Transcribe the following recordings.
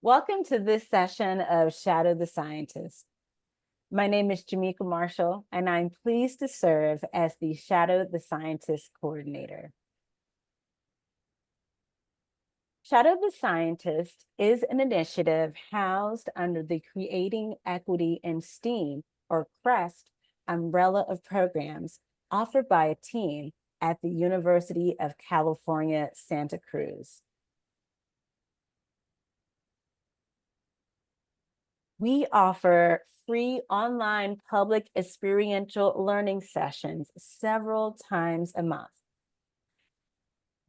Welcome to this session of Shadow the Scientist. My name is Jamika Marshall, and I'm pleased to serve as the Shadow the Scientist coordinator. Shadow the Scientist is an initiative housed under the Creating Equity in STEAM, or CREST, umbrella of programs offered by a team at the University of California, Santa Cruz. We offer free online public experiential learning sessions several times a month.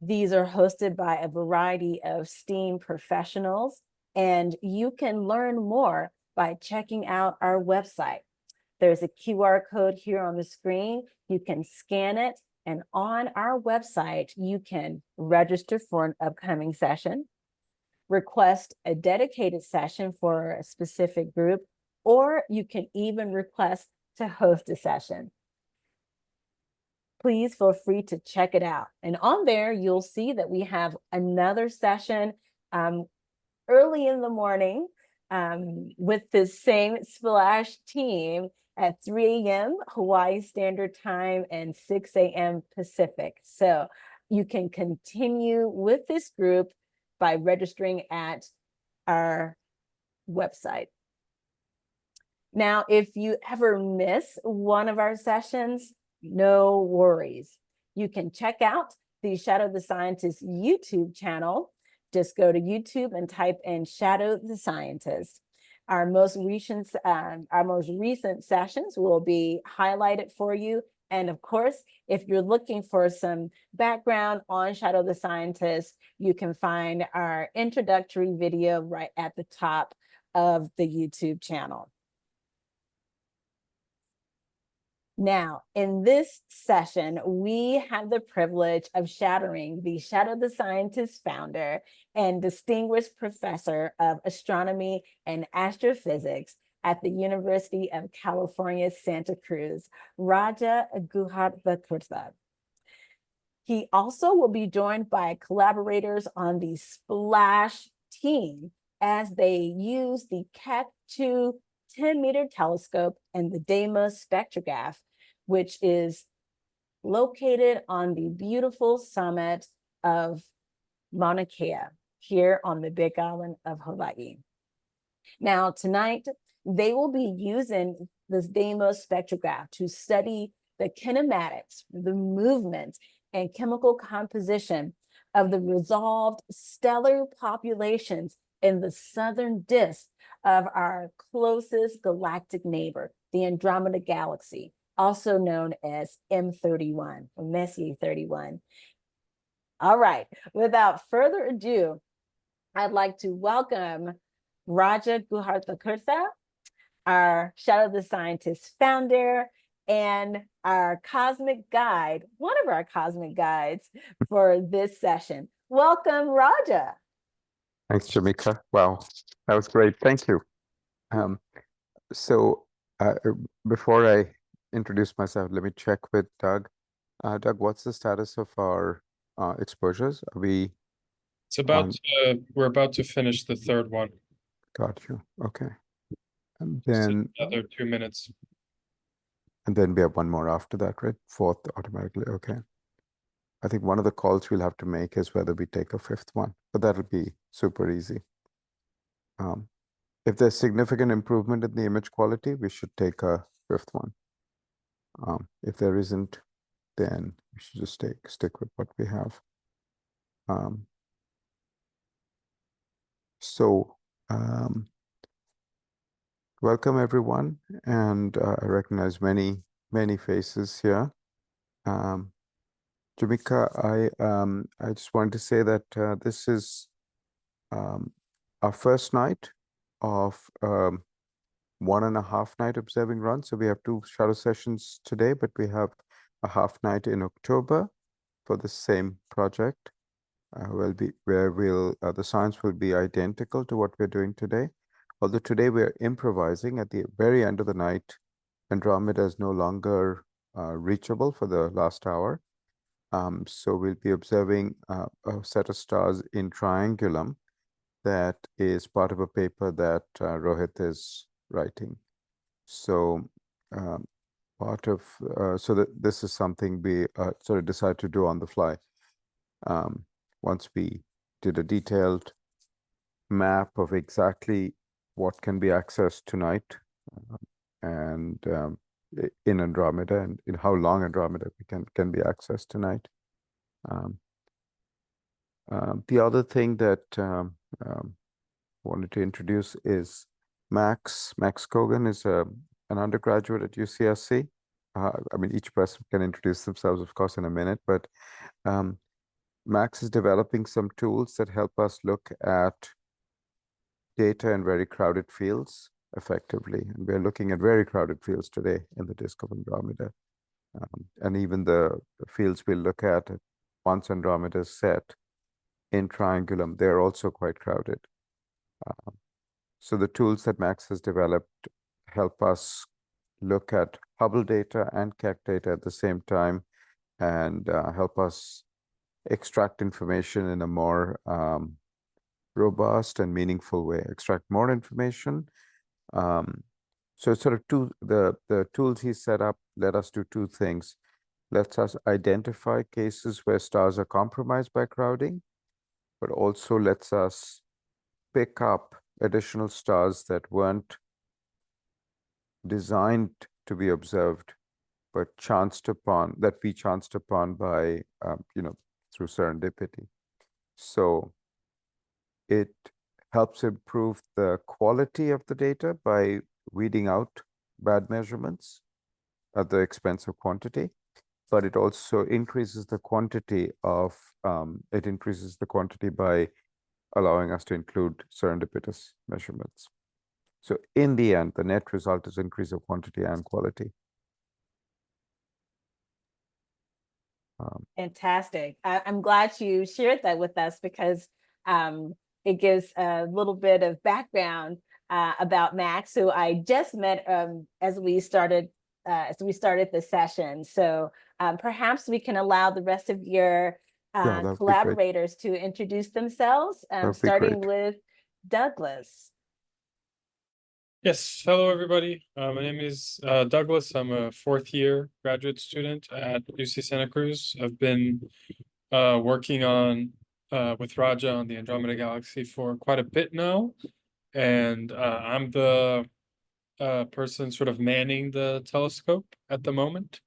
These are hosted by a variety of STEAM professionals, and you can learn more by checking out our website. There's a QR code here on the screen. You can scan it, and on our website, you can register for an upcoming session, request a dedicated session for a specific group, or you can even request to host a session. Please feel free to check it out. And on there, you'll see that we have another session early in the morning with the same Splash team at 3 a.m. Hawaii Standard Time and 6 a.m. Pacific. So you can continue with this group by registering at our website. Now, if you ever miss one of our sessions, no worries. You can check out the Shadow the Scientist YouTube channel. Just go to YouTube and type in Shadow the Scientist. Our most recent sessions will be highlighted for you. And of course, if you're looking for some background on Shadow the Scientist, you can find our introductory video right at the top of the YouTube channel. Now, in this session, we have the privilege of shadowing the Shadow the Scientist founder and distinguished professor of astronomy and astrophysics at the University of California, Santa Cruz, Raja GuhaThakurta. He also will be joined by collaborators on the SPLASH team as they use the Keck II 10-meter telescope and the DEIMOS spectrograph, which is located on the beautiful summit of Maunakea here on the Big Island of Hawai'i. Now, tonight, they will be using this DEIMOS spectrograph to study the kinematics, the movement, and chemical composition of the resolved stellar populations in the southern disk of our closest galactic neighbor, the Andromeda galaxy, also known as M31, or Messier 31. All right, without further ado, I'd like to welcome Raja GuhaThakurta, our Shadow the Scientist founder, and our cosmic guide, one of our cosmic guides for this session. Welcome, Raja. Thanks, Jamika. Wow, that was great. Thank you. Before I introduce myself, let me check with Doug. Doug, what's the status of our exposures? Are we? It's about we're about to finish the third one. Got you. Okay. And then another 2 minutes. And then we have one more after that, right? Fourth automatically. Okay. I think one of the calls we'll have to make is whether we take a fifth one, but that'll be super easy. If there's significant improvement in the image quality, we should take a fifth one. If there isn't, then we should just stick with what we have. Welcome everyone, and I recognize many faces here. Jamika, I just wanted to say that this is our first night of 1.5 night observing run. So we have 2 shadow sessions today, but we have a half night in October for the same project. The science will be identical to what we're doing today. Although today we're improvising at the very end of the night. Andromeda is no longer reachable for the last hour. So we'll be observing a set of stars in triangulum that is part of a paper that Rohit is writing. So this is something we sort of decided to do on the fly. Once we did a detailed map of exactly what can be accessed tonight and in Andromeda, and in how long Andromeda can be accessed tonight. The other thing that wanted to introduce is Max. Max Kogan is an undergraduate at UCSC. I mean, each person can introduce themselves, of course, in a minute, but Max is developing some tools that help us look at data in very crowded fields effectively. And we're looking at very crowded fields today in the disk of Andromeda. And even the fields we'll look at once Andromeda is set in Triangulum, they're also quite crowded. So the tools that Max has developed help us look at Hubble data and Keck data at the same time, and help us extract information in a more robust and meaningful way, extract more information. So sort of the tools he set up let us do two things. Lets us identify cases where stars are compromised by crowding, but also lets us pick up additional stars that weren't designed to be observed, but we chanced upon by, through serendipity. So it helps improve the quality of the data by weeding out bad measurements at the expense of quantity, but it also increases the quantity by allowing us to include serendipitous measurements. So in the end, the net result is increase of quantity and quality. Fantastic. I'm glad you shared that with us, because it gives a little bit of background about Max, who I just met as we started the session. So perhaps we can allow the rest of your collaborators to introduce themselves, starting with Douglas. Yes, hello everybody. My name is Douglas. I'm a fourth year graduate student at UC Santa Cruz. I've been working on with Raja on the Andromeda galaxy for quite a bit now, and I'm the person sort of manning the telescope at the moment.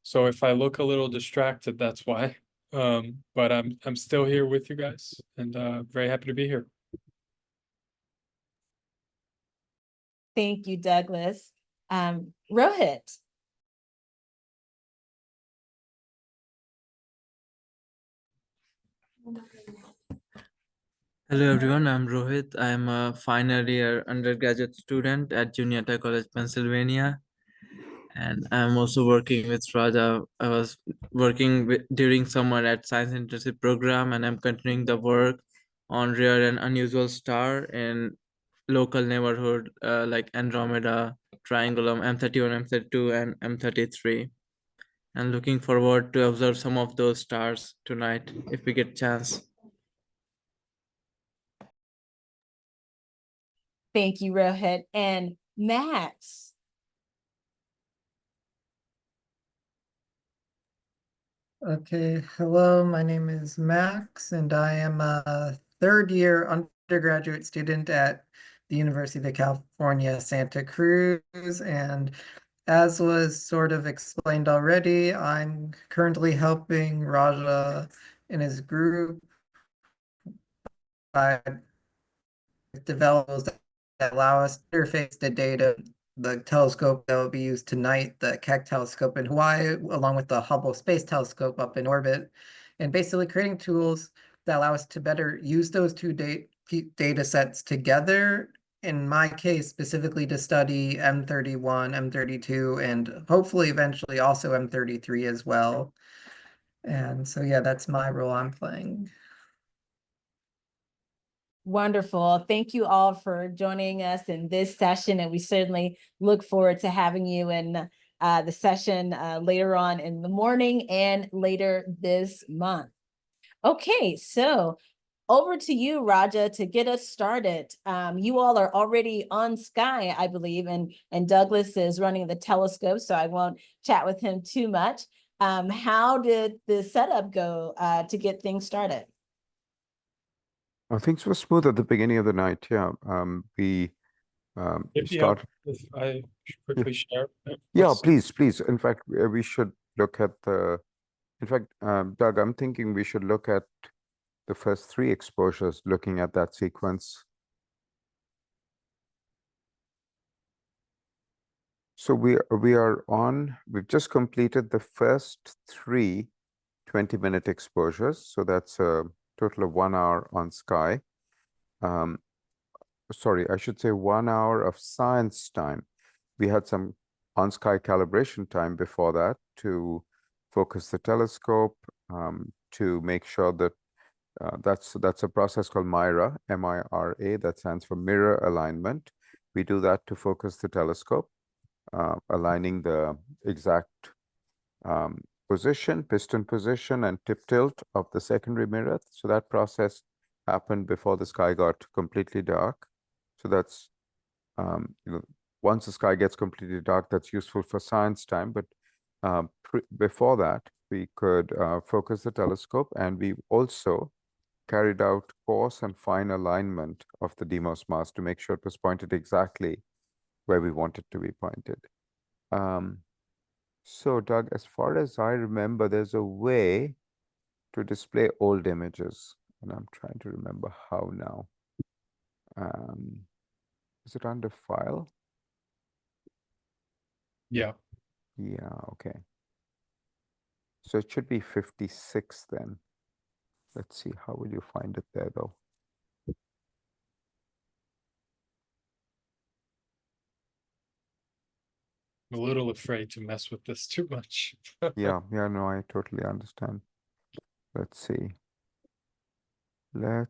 So if I look a little distracted, that's why. But I'm still here with you guys, and very happy to be here. Thank you, Douglas. Rohit. Hello everyone, I'm Rohit. I'm a final year undergraduate student at GuhaThakurta College, Pennsylvania. And I'm also working with Raja. I was working during summer at Science Internship program, and I'm continuing the work on rare and unusual star in local neighborhood like Andromeda, Triangulum, M31, M32, and M33. And looking forward to observe some of those stars tonight if we get chance. Thank you, Rohit. And Max. Okay, hello, my name is Max, and I am a third year undergraduate student at the University of California, Santa Cruz. And as was sort of explained already, I'm currently helping Raja and his group by developers that allow us to interface the data, the telescope that will be used tonight, the Keck telescope in Hawaii, along with the Hubble Space Telescope up in orbit, and basically creating tools that allow us to better use those two data sets together. In my case, specifically to study M31, M32, and hopefully eventually also M33 as well. And so, yeah, that's my role I'm playing. Wonderful. Thank you all for joining us in this session, and we certainly look forward to having you in the session later on in the morning and later this month. Okay, so over to you, Raja, to get us started. You all are already on Sky, I believe, and Douglas is running the telescope, so I won't chat with him too much. How did the setup go to get things started? Things were smooth at the beginning of the night. Yeah, we started. If I should quickly share. Yeah, please. In fact, we should look at the. In fact, Doug, I'm thinking we should look at the first 3 exposures, looking at that sequence. So we've just completed the first 3 20-minute exposures. So that's a total of 1 hour on Sky. Sorry, I should say 1 hour of science time. We had some on-sky calibration time before that to focus the telescope, to make sure that that's a process called MIRA, M-I-R-A, that stands for mirror alignment. We do that to focus the telescope, aligning the exact piston position and tip tilt of the secondary mirror. So that process happened before the sky got completely dark. So that's, once the sky gets completely dark, that's useful for science time. But before that, we could focus the telescope, and we also carried out coarse and fine alignment of the DEIMOS mass to make sure it was pointed exactly where we want it to be pointed. So, Doug, as far as I remember, there's a way to display old images, and I'm trying to remember how now. Is it under File? Yeah. Yeah, okay. So it should be 56 then. Let's see, how will you find it there though? I'm a little afraid to mess with this too much. Yeah, no, I totally understand. Let's see. I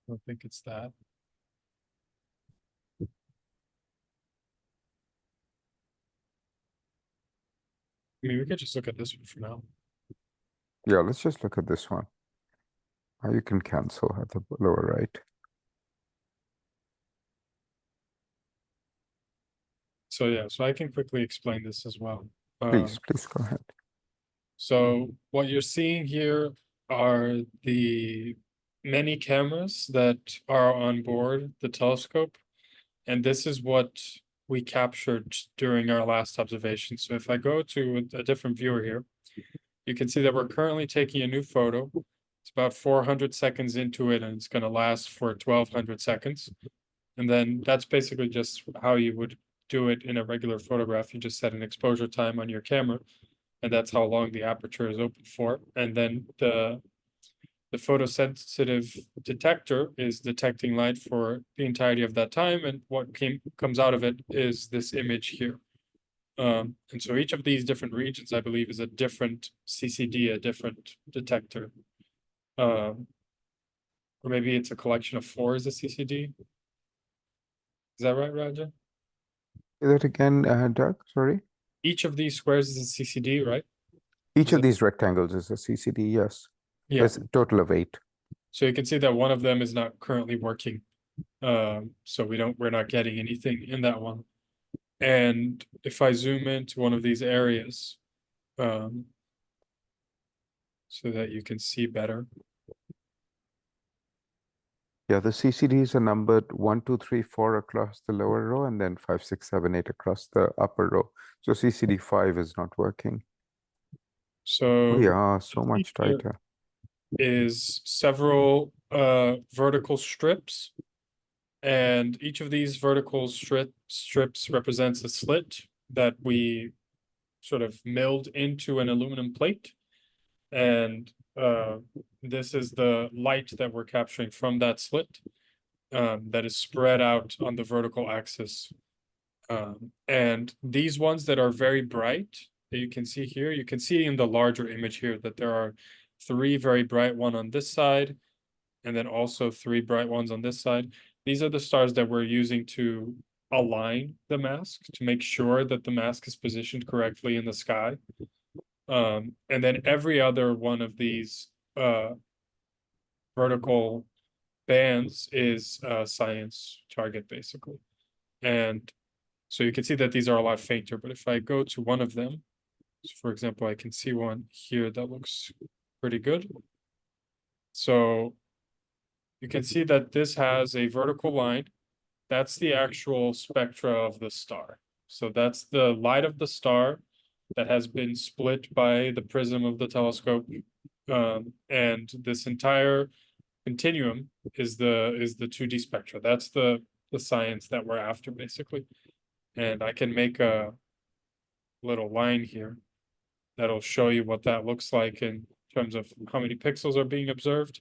don't think it's that. I mean, we could just look at this one for now. Yeah, let's just look at this one. You can cancel at the lower right. So yeah, so I can quickly explain this as well. Please go ahead. So what you're seeing here are the many cameras that are on board the telescope. And this is what we captured during our last observation. So if I go to a different viewer here, you can see that we're currently taking a new photo. It's about 400 seconds into it, and it's going to last for 1200 seconds. And then that's basically just how you would do it in a regular photograph. You just set an exposure time on your camera, and that's how long the aperture is open for. And then the photosensitive detector is detecting light for the entirety of that time, and what comes out of it is this image here. And so each of these different regions, I believe, is a different CCD, a different detector. Or maybe it's a collection of 4 as a CCD. Is that right, Raja? Say that again, Doug, sorry? Each of these squares is a CCD, right? Each of these rectangles is a CCD, yes. Yeah. There's a total of 8. So you can see that one of them is not currently working. So we're not getting anything in that one. And if I zoom into one of these areas, so that you can see better. Yeah, the CCDs are numbered 1, 2, 3, 4 across the lower row, and then 5, 6, 7, 8 across the upper row. So CCD 5 is not working. So yeah, so much tighter. Is several vertical strips, and each of these vertical strips represents a slit that we sort of milled into an aluminum plate. And this is the light that we're capturing from that slit, that is spread out on the vertical axis. And these ones that are very bright that you can see here, you can see in the larger image here that there are 3 very bright ones on this side, and then also 3 bright ones on this side. These are the stars that we're using to align the mask, to make sure that the mask is positioned correctly in the sky. And then every other one of these vertical bands is a science target, basically. And so you can see that these are a lot fainter, but if I go to one of them, so for example, I can see one here that looks pretty good. So you can see that this has a vertical line. That's the actual spectra of the star. So that's the light of the star that has been split by the prism of the telescope. And this entire continuum is the 2D spectra. That's the science that we're after, basically. And I can make a little line here that'll show you what that looks like in terms of how many pixels are being observed.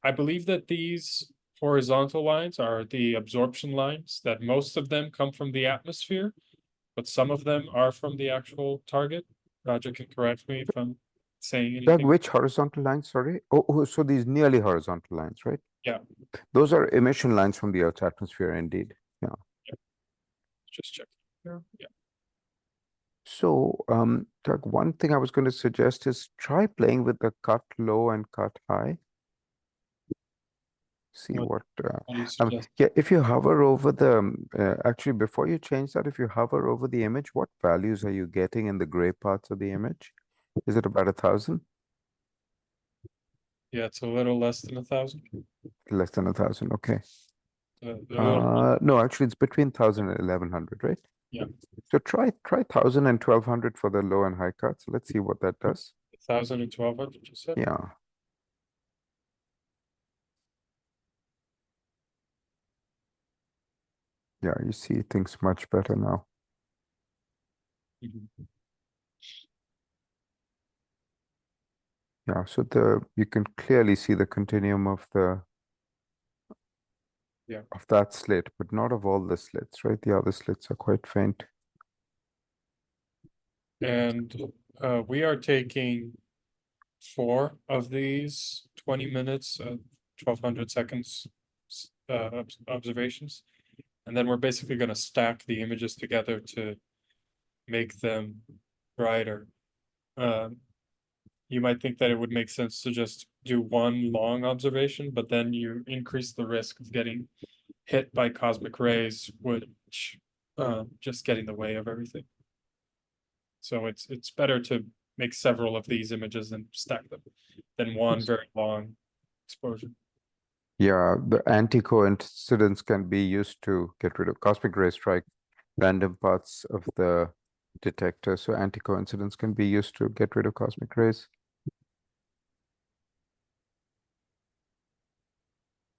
I believe that these horizontal lines are the absorption lines, that most of them come from the atmosphere, but some of them are from the actual target. Roger can correct me if I'm saying Doug, anything. which horizontal lines, sorry? Oh, so these nearly horizontal lines, right? Yeah. Those are emission lines from the Earth's atmosphere, indeed. Yeah. Just check here. Yeah. So, Doug, one thing I was going to suggest is try playing with the cut low and cut high. See What do you suggest? yeah, if you hover over the, actually, before you change that, if you hover over the image, what values are you getting in the gray parts of the image? Is it about 1,000? Yeah, it's a little less than 1,000. Less than 1,000, okay. A No, actually, it's between 1,000 and 1,100, right? Yeah. So try 1,000 and 1,200 for the low and high cuts. Let's see what that does. 1,000 and 1,200, you said? Yeah. Yeah, you see things much better now. Mhm. Yeah, so you can clearly see the continuum of that slit, but not of all the slits, right? The other slits are quite faint. And we are taking 4 of these 20 minutes, 1,200 seconds observations. And then we're basically going to stack the images together to make them brighter. You might think that it would make sense to just do one long observation, but then you increase the risk of getting hit by cosmic rays, which just get in the way of everything. So it's better to make several of these images and stack them than one very long exposure. Yeah, the anti-coincidence can be used to get rid of cosmic ray strike random parts of the detector. So anti-coincidence can be used to get rid of cosmic rays.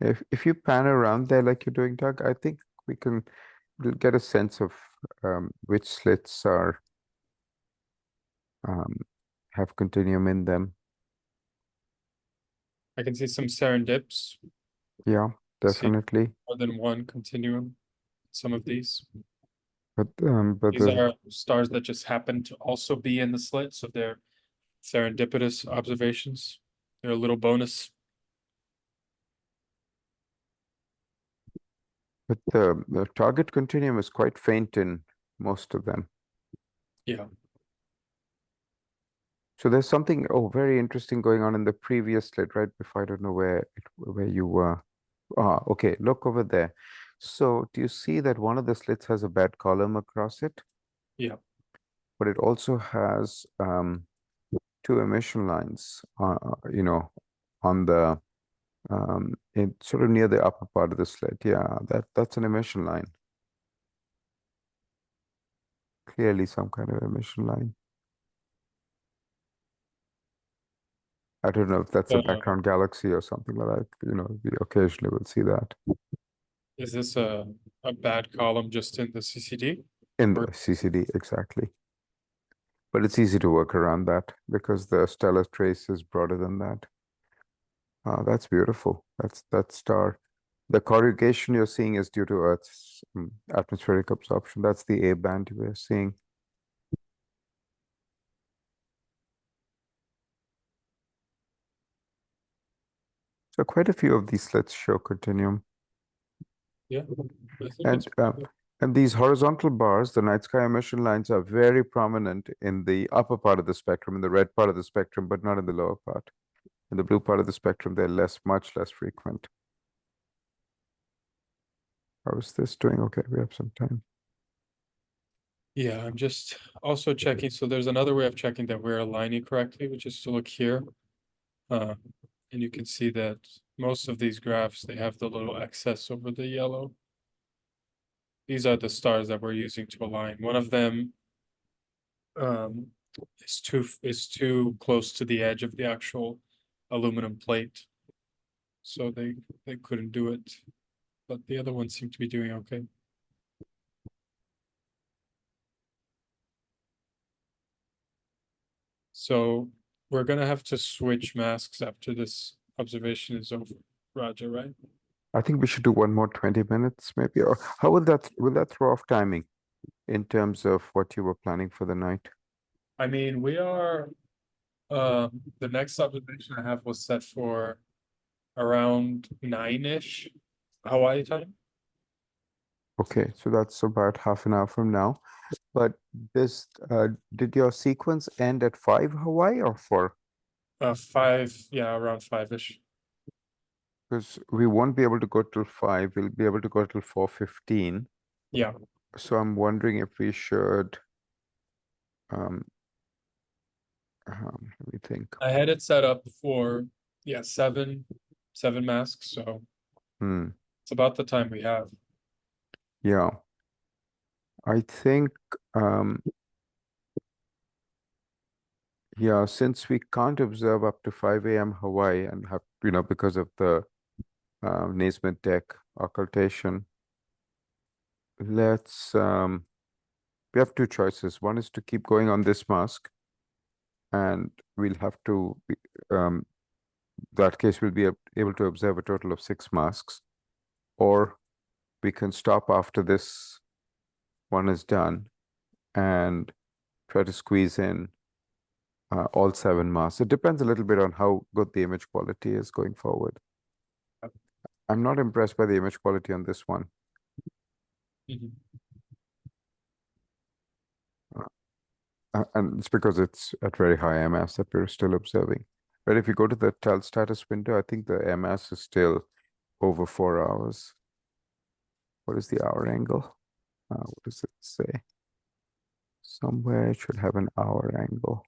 If you pan around there like you're doing, Doug, I think we can get a sense of which slits are have continuum in them. I can see some serendips. Yeah, See definitely. more than one continuum. Some of these. But These are stars that just happen to also be in the slit, so they're serendipitous observations. They're a little bonus. but the target continuum is quite faint in most of them. Yeah. So there's something very interesting going on in the previous slit right before. I don't know where you were. Okay, look over there. So do you see that one of the slits has a bad column across it? Yeah. But it also has 2 emission lines, on the sort of near the upper part of the slit. Yeah, that's an emission line. Clearly some kind of emission line. I don't know if that's a background galaxy or something like that. We occasionally will see that. Is this a bad column just in the CCD? In the CCD, exactly. But it's easy to work around that because the stellar trace is broader than that. That's beautiful. That star. The corrugation you're seeing is due to Earth's atmospheric absorption. That's the A band we're seeing. So quite a few of these slits show continuum. Yeah. I think And And these horizontal bars, the night sky emission lines, are very prominent in the upper part of the spectrum, in the red part of the spectrum, but not in the lower part. In the blue part of the spectrum, they're much less frequent. How is this doing? Okay, we have some time. Yeah, I'm just also checking. So there's another way of checking that we're aligning correctly, which is to look here. And you can see that most of these graphs, they have the little excess over the yellow. These are the stars that we're using to align. One of them is too close to the edge of the actual aluminum plate. So they couldn't do it. But the other ones seem to be doing okay. So we're gonna have to switch masks after this observation is over, Roger, right? I think we should do one more 20 minutes, maybe. Or how will that throw off timing in terms of what you were planning for the night? I mean, we are, the next observation I have was set for around 9-ish Hawaii time. Okay, so that's about half an hour from now. But did your sequence end at 5 Hawaii or 4? 5, yeah, around 5-ish. Because we won't be able to go till 5. We'll be able to go till 4:15. Yeah, So I'm wondering if we should, let me think. I had it set up for, yeah, seven masks, so Hmm. it's about the time we have. Yeah. I think, yeah, since we can't observe up to 5 a.m. Hawaii and have, because of the Naismith deck occultation, let's, we have two choices. One is to keep going on this mask, and we'll have to, that case, we'll be able to observe a total of 6 masks, or we can stop after this one is done and try to squeeze in all 7 masks. It depends a little bit on how good the image quality is going forward. I'm not impressed by the image quality on this one. Mhm. And it's because it's at very high MS that we're still observing. But if you go to the tel status window, I think the MS is still over 4 hours. What is the hour angle? What does it say? Somewhere it should have an hour angle.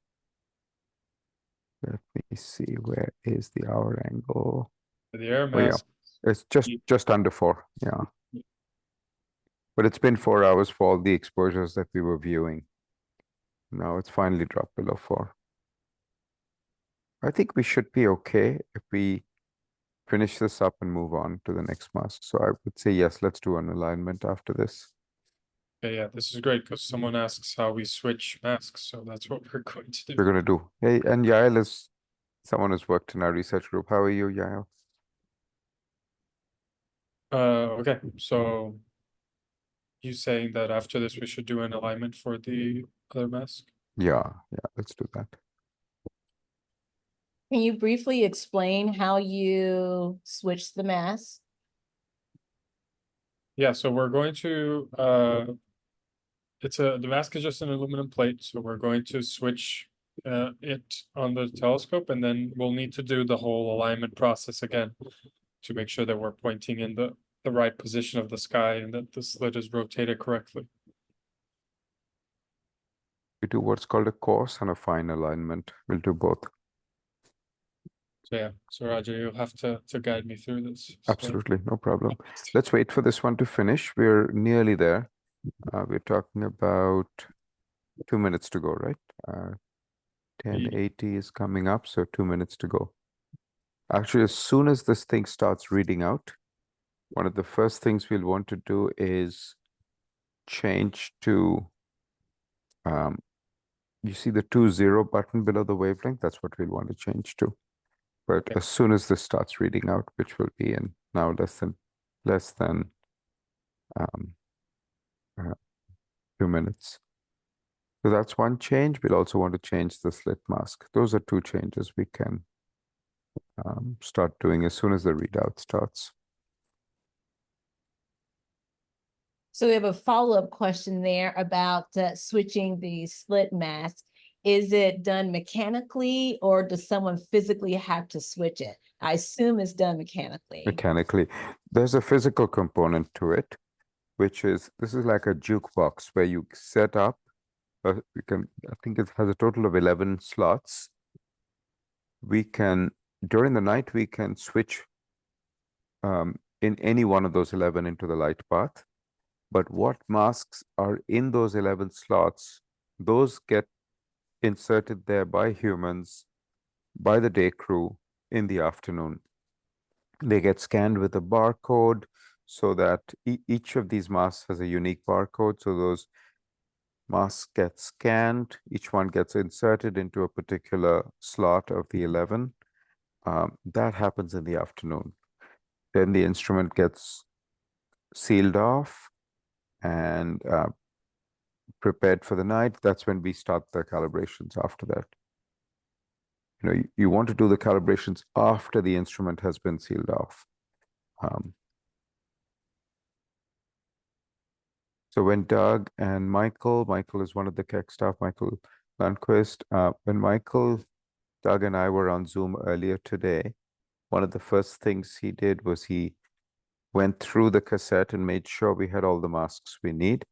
Let me see, where is the hour angle? The air Oh, yeah. mass. It's just under 4, yeah. But it's been 4 hours for all the exposures that we were viewing. Now it's finally dropped below 4. I think we should be okay if we finish this up and move on to the next mask. So I would say yes, let's do an alignment after this. Okay, yeah, this is great because someone asks how we switch masks, so that's what we're going to do. We're gonna do. Hey, and Yael is someone who's worked in our research group. How are you, Yael? Okay, so you saying that after this we should do an alignment for the other mask? Yeah, let's do that. Can you briefly explain how you switched the mask? Yeah, so we're going to the mask is just an aluminum plate, so we're going to switch it on the telescope, and then we'll need to do the whole alignment process again to make sure that we're pointing in the right position of the sky and that the slit is rotated correctly. We do what's called a coarse and a fine alignment. We'll do both. So yeah, so Roger, you'll have to guide me through this. So- Absolutely, no problem. Let's wait for this one to finish. We're nearly there. We're talking about 2 minutes to go, right? 1080 is coming up, so 2 minutes to go. Actually, as soon as this thing starts reading out, one of the first things we'll want to do is change to, you see the 2-0 button below the wavelength? That's what we'll want to change to. But Okay. as soon as this starts reading out, which will be in now less than 2 minutes. So that's one change. We'll also want to change the slit mask. Those are 2 changes we can start doing as soon as the readout starts. So we have a follow-up question there about switching the slit mask. Is it done mechanically or does someone physically have to switch it? I assume it's done mechanically. Mechanically. There's a physical component to it, which is, this is like a jukebox where you set up, I think it has a total of 11 slots. We can, during the night, we can switch in any one of those 11 into the light path. But what masks are in those 11 slots, those get inserted there by humans, by the day crew in the afternoon. They get scanned with a barcode so that each of these masks has a unique barcode. So those masks get scanned, each one gets inserted into a particular slot of the 11. That happens in the afternoon. Then the instrument gets sealed off and prepared for the night. That's when we start the calibrations after that. You know, you want to do the calibrations after the instrument has been sealed off. So when Doug and Michael is one of the Keck staff, Michael Lundquist, when Doug and I were on Zoom earlier today, one of the first things he did was he went through the cassette and made sure we had all the masks we need.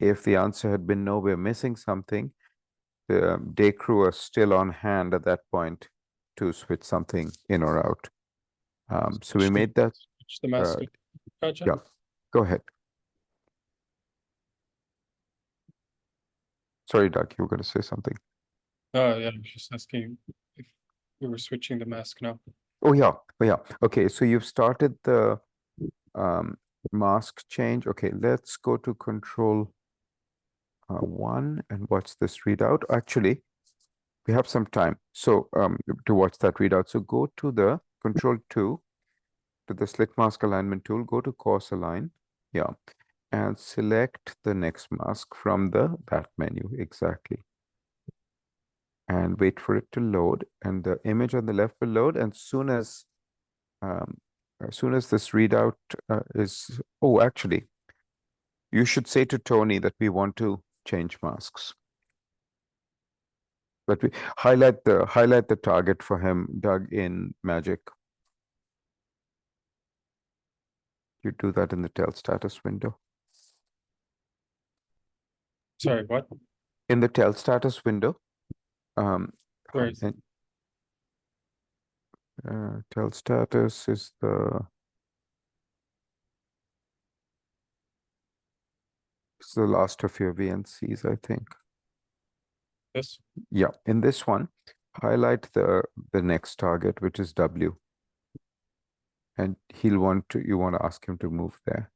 If the answer had been no, we're missing something, the day crew are still on hand at that point to switch something in or out. So we made that. Switch the mask. Gotcha. Yeah, go ahead. Sorry, Doug, you were going to say something. Oh, yeah, I was just asking if we were switching the mask now. Oh, yeah. Okay, so you've started the mask change. Okay, let's go to control 1 and watch this readout. Actually, we have some time so to watch that readout. So go to the control 2, to the slit mask alignment tool, go to course align. Yeah. And select the next mask from that menu, exactly. And wait for it to load, and the image on the left will load. And as soon as this readout is, oh, actually, you should say to Tony that we want to change masks. But we highlight the target for him, Doug, in Magic. You do that in the tell status window. Sorry, what? In the tell status window, Where is it? tell status is it's the last of your VNCs, I think. This? Yeah, in this one, highlight the next target, which is W. And you want to ask him to move there.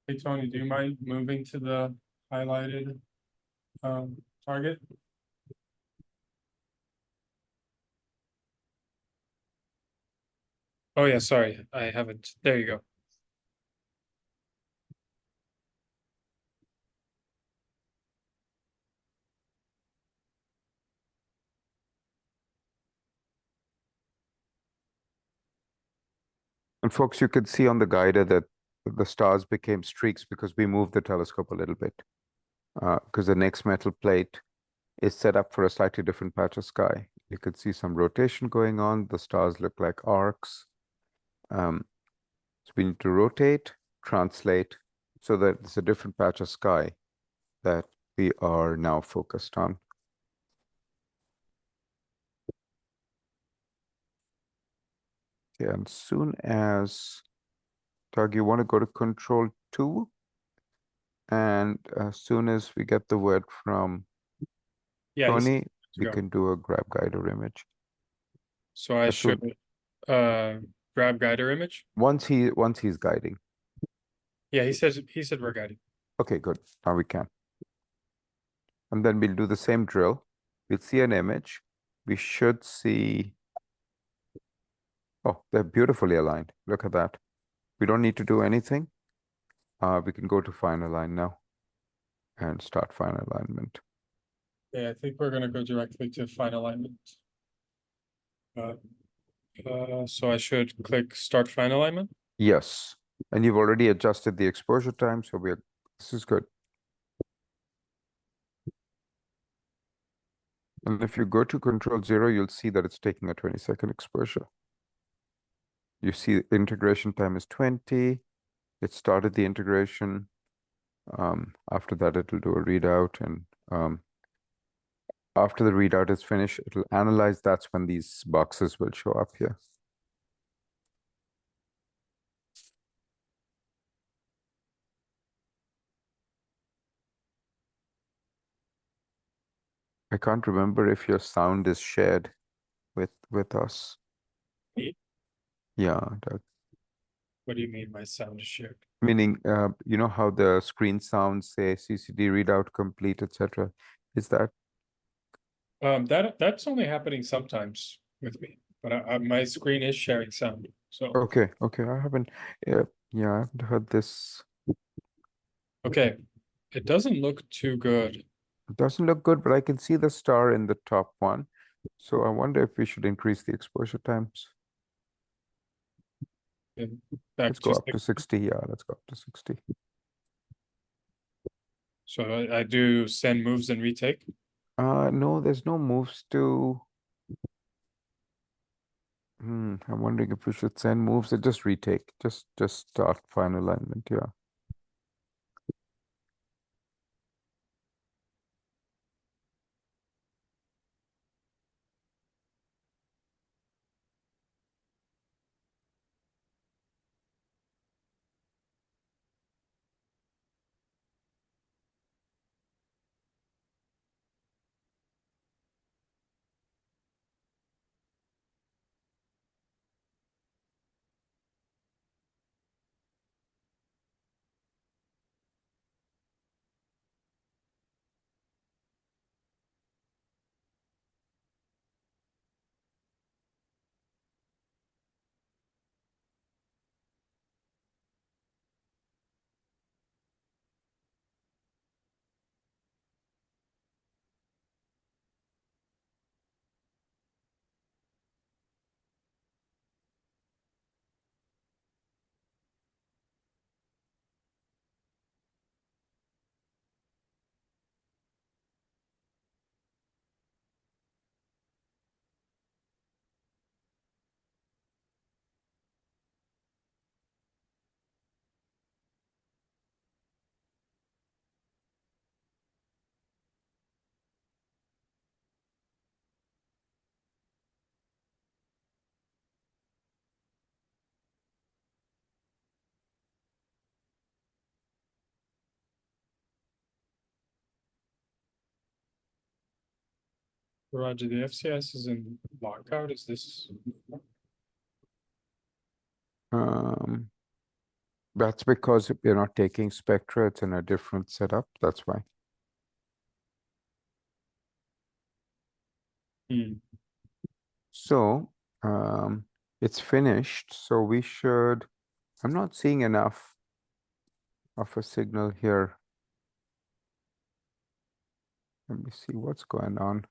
Hey, Tony, do you mind moving to the highlighted target? Oh, yeah, sorry, I haven't. There you go. And folks, you could see on the guider that the stars became streaks because we moved the telescope a little bit. Because the next metal plate is set up for a slightly different patch of sky. You could see some rotation going on. The stars look like arcs. So we need to rotate, translate, so that it's a different patch of sky that we are now focused on. Okay, and soon as, Doug, you want to go to control 2, and as soon as we get the word from Tony, we can do a grab guider image. So I should grab guider image? Once he's guiding. Yeah, he said we're guiding. Okay, good. Now we can. And then we'll do the same drill. We'll see an image. We should see. Oh, they're beautifully aligned. Look at that. We don't need to do anything. We can go to fine align now and start fine alignment. Yeah, I think we're gonna go directly to fine alignment. So I should click start fine alignment? Yes. And you've already adjusted the exposure time, so this is good. And if you go to control 0, you'll see that it's taking a 20-second exposure. You see integration time is 20. It started the integration. After that, it'll do a readout. And after the readout is finished, it'll analyze. That's when these boxes will show up here. I can't remember if your sound is shared with us. Me? Yeah, Doug. What do you mean my sound is shared? Meaning, you know how the screen sounds say CCD readout complete, etc. Is that That's only happening sometimes with me, but my screen is sharing sound. So okay? Okay, I haven't. Yeah, I haven't heard this. okay, it doesn't look too good. It doesn't look good, but I can see the star in the top one. So I wonder if we should increase the exposure times. And back Let's go up to 60. 60. Yeah, let's go up to 60. So I do send moves and retake. No, there's no moves to. I'm wondering if we should send moves or just retake. Just start final alignment. Yeah. Roger, the FCS is in lockout. Is this? That's because you're not taking spectra. It's in a different setup. That's why. So it's finished. So we should. I'm not seeing enough of a signal here. Let me see what's going on.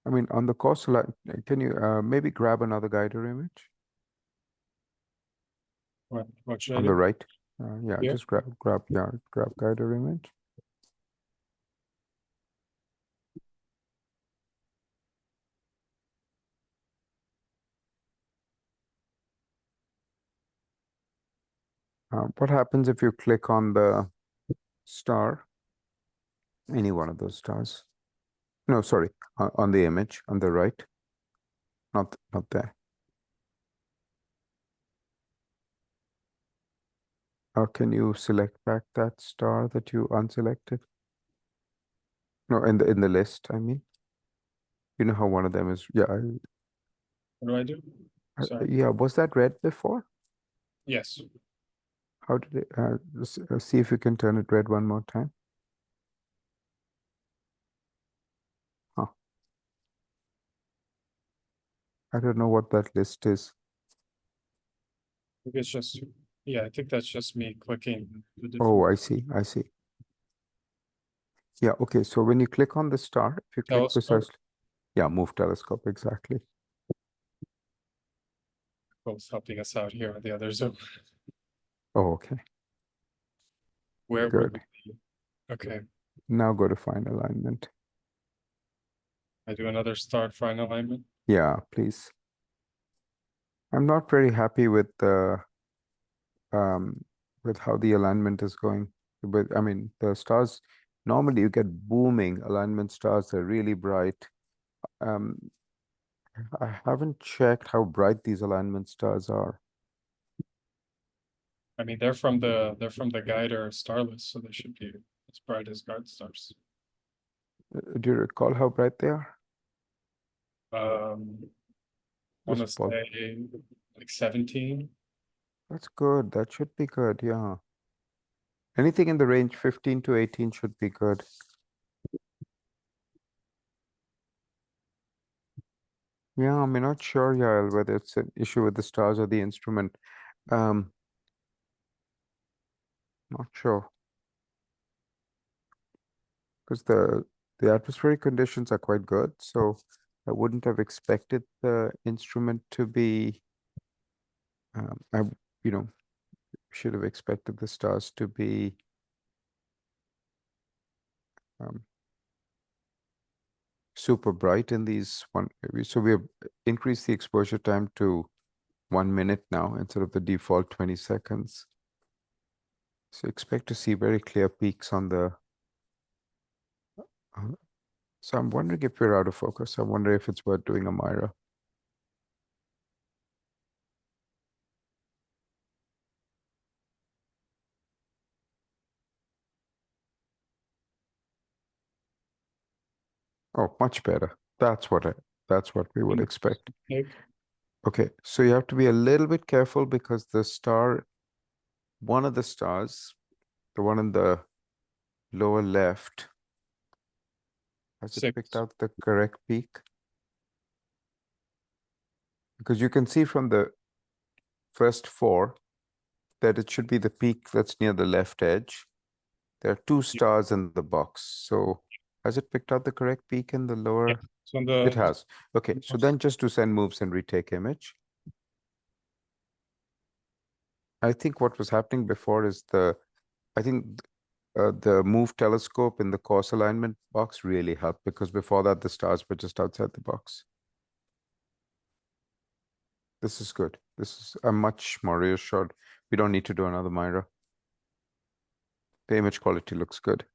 I mean, on the causal line, can you maybe grab another guider image What should I on do? the right? Yeah, Here? just grab guider image. What happens if you click on the star? Any one of those stars? No, sorry, on the image on the right. Not there. Can you select back that star that you unselected? No, in the list, I mean. You know how one of them is, yeah. What do I do? Sorry. Yeah, was that red before? Yes. How did it, see if you can turn it red one more time. Huh. I don't know what that list is. I think it's just, yeah, I think that's just me clicking the Oh, different I see. Yeah, okay, so when you click on the star, if you click telescope. precisely, yeah, move telescope, exactly. both helping us out here on the other Zoom. Oh, okay. Where Good. would we be? Okay, Now go to find alignment. I do another start fine alignment. Yeah, please. I'm not very happy with the with how the alignment is going. But I mean, the stars, normally you get booming alignment stars, they're really bright. I haven't checked how bright these alignment stars are. I mean, they're from the Guider star list, so they should be as bright as guard stars. Do you recall how bright they are? Want to Just ball- say like 17. That's good. That should be good. Yeah. Anything in the range 15 to 18 should be good. Yeah, I'm not sure, Yael, whether it's an issue with the stars or the instrument. Not sure. Because the atmospheric conditions are quite good, so I wouldn't have expected the instrument to be I should have expected the stars to be super bright in these one. So we have increased the exposure time to 1 minute now instead of the default 20 seconds. So expect to see very clear peaks on the. So I'm wondering if we're out of focus. I wonder if it's worth doing a Myra. Oh, much better. That's what we would expect. Like, Okay, so you have to be a little bit careful because one of the stars, the one in the lower left, has it 6. picked out the correct peak? Because you can see from the first 4 that it should be the peak that's near the left edge. There are 2 stars in the box. So has it picked out the correct peak in the lower? So on the It has. Okay, so then just to send moves and retake image. I think what was happening before is the move telescope in the course alignment box really helped because before that the stars were just outside the box. This is good. I'm much more reassured. We don't need to do another Myra. The image quality looks good.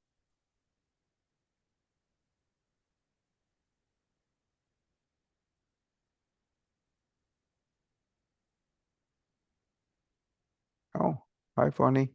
Oh, hi, Fonny.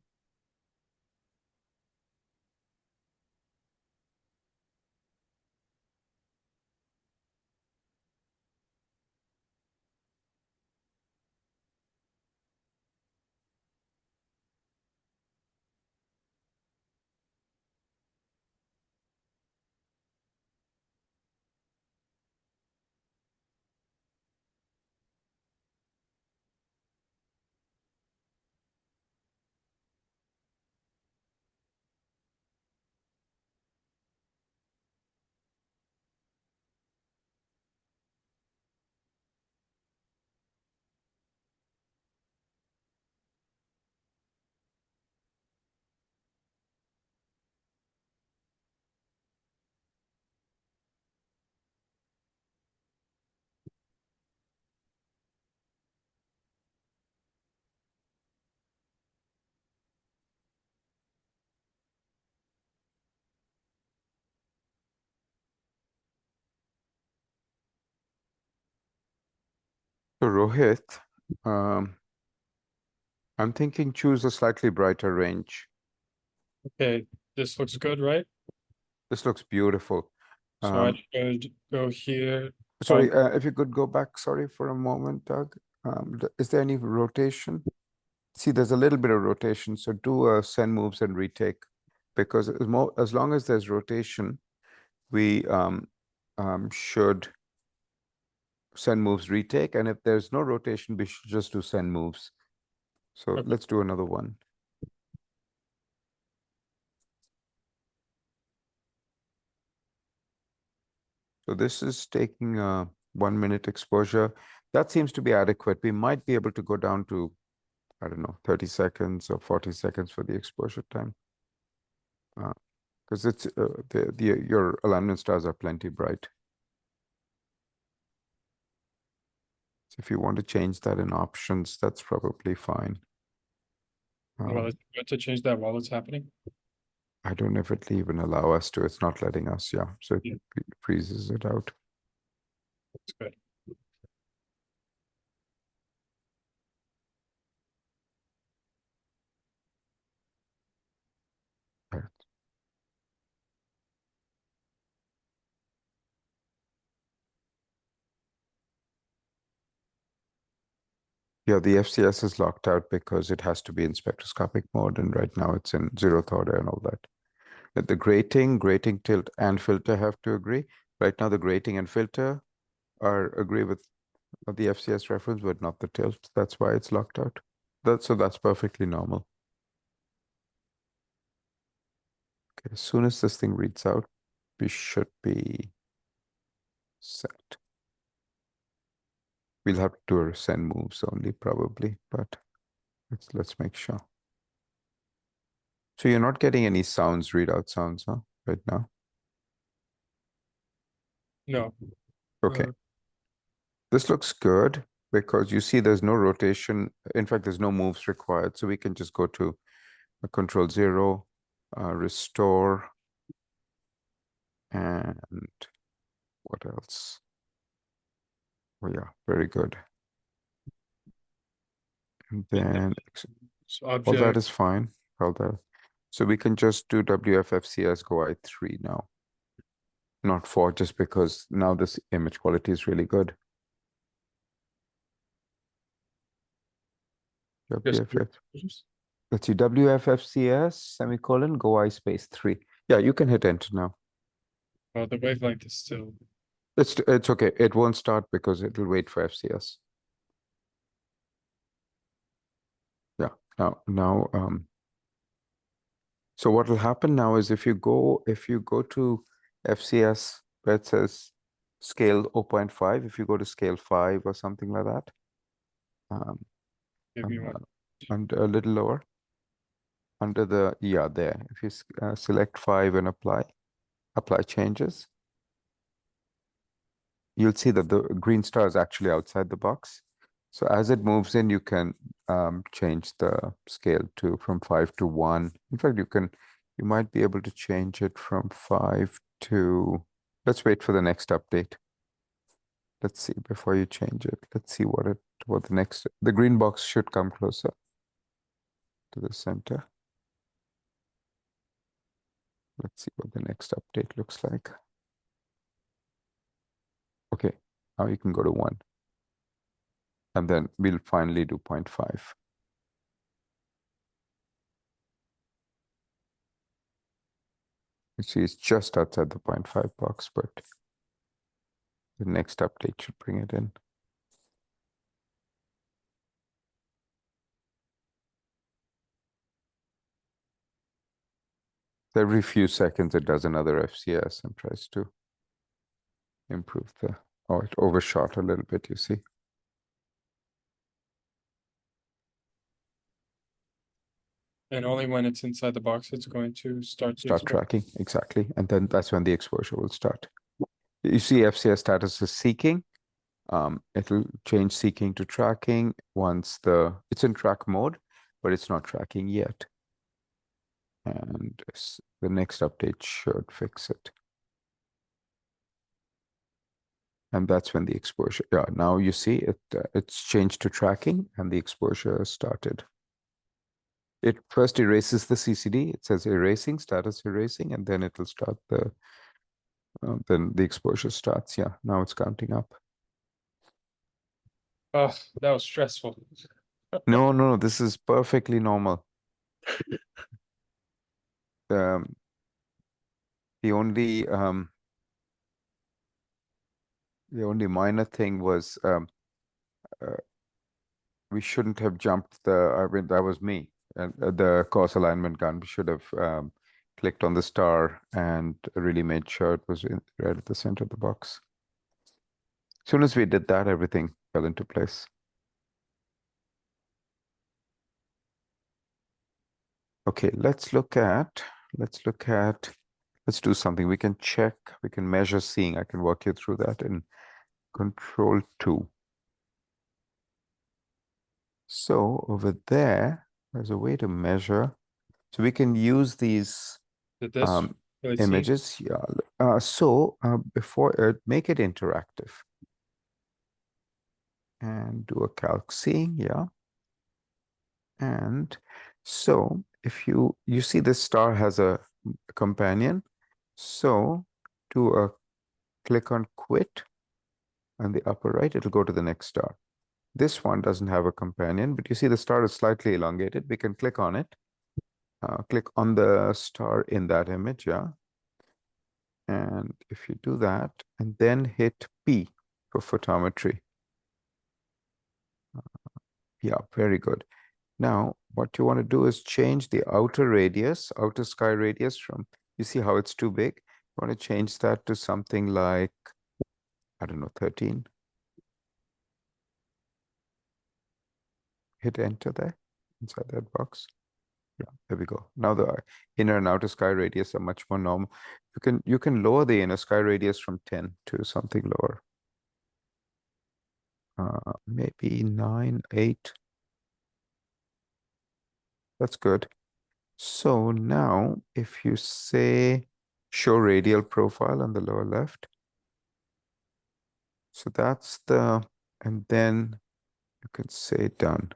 So Rohit, I'm thinking choose a slightly brighter range. okay, this looks good, right? This looks beautiful. So I should go here. Sorry, if you could go back, sorry, for a moment, Doug. Is there any rotation? See, there's a little bit of rotation, so do a send moves and retake, because as long as there's rotation, we should send moves retake, and if there's no rotation, we should just do send moves. So Okay. let's do another one. So this is taking a 1 minute exposure. That seems to be adequate. We might be able to go down to, I don't know, 30 seconds or 40 seconds for the exposure time. Because it's your alignment stars are plenty bright. So if you want to change that in options, that's probably fine. Well, to change that while it's happening. I don't know if it'll even allow us to. It's not letting us, yeah. So it Yeah. freezes it out. That's good. Right. Yeah, the FCS is locked out because it has to be in spectroscopic mode, and right now it's in 0th order and all that. But the grating, tilt, and filter have to agree. Right now, the grating and filter agree with the FCS reference, but not the tilt. That's why it's locked out. That's perfectly normal. Okay, as soon as this thing reads out, we should be set. We'll have to do send moves only probably, but let's make sure. So you're not getting any sounds, readout sounds, huh? Right now? No. Okay. This looks good because you see there's no rotation. In fact, there's no moves required. So we can just go to control 0, restore, and what else? Oh yeah, very good. And then So all that object. is fine. All that. So we can just do WFFCS GuhaThakurta now. Not 4, just because now this image quality is really good. WFF. Let's see, WFFCS semicolon GuhaI space 3. Yeah, you can hit enter now. Oh, the wavelength is still. It's okay. It won't start because it'll wait for FCS. Yeah. Now so what will happen now is if you go to FCS where it says scale 0.5, if you go to scale 5 or something like that, Give me one. and a little lower under the there. If you select 5 and apply changes, you'll see that the green star is actually outside the box. So as it moves in, you can change the scale from 5 to 1. In fact, you might be able to change it from 5 to, let's wait for the next update. Let's see before you change it. Let's see what the green box should come closer to the center. Let's see what the next update looks like. Okay, now you can go to 1. And then we'll finally do 0.5. You see, it's just outside the 0.5 box, but the next update should bring it in. Every few seconds, it does another FCS and tries to improve it overshot a little bit, you see. And only when it's inside the box, it's going to start Tracking, exactly. And then that's when the exposure will start. You see FCS status is seeking. It'll change seeking to tracking once it's in track mode, but it's not tracking yet. And the next update should fix it. And that's when the exposure, now you see it's changed to tracking and the exposure started. It first erases the CCD. It says erasing, status erasing, and then it'll start then the exposure starts. Yeah, now it's counting up. Oh, that was stressful. No, this is perfectly normal. The only minor thing was we shouldn't have jumped that was me. And the course alignment gun, we should have clicked on the star and really made sure it was right at the center of the box. As soon as we did that, everything fell into place. Okay, let's do something. We can check, we can measure seeing. I can walk you through that in Control 2. So over there's a way to measure. So we can use these Did this really see? images. Yeah. Before make it interactive. And do a calc seeing, yeah. And so if you see the star has a companion, so do a click on quit on the upper right, it'll go to the next star. This one doesn't have a companion, but you see the star is slightly elongated. We can click on it. Click on the star in that image, yeah. And if you do that, and then hit P for photometry. Yeah, very good. Now, what you want to do is change the outer sky radius from, you see how it's too big? You want to change that to something like, I don't know, 13. Hit enter there, inside that box. Yeah, there we go. Now the inner and outer sky radius are much more normal. You can lower the inner sky radius from 10 to something lower. Maybe 9, 8. That's good. So now if you say show radial profile on the lower left, so that's and then you can say done.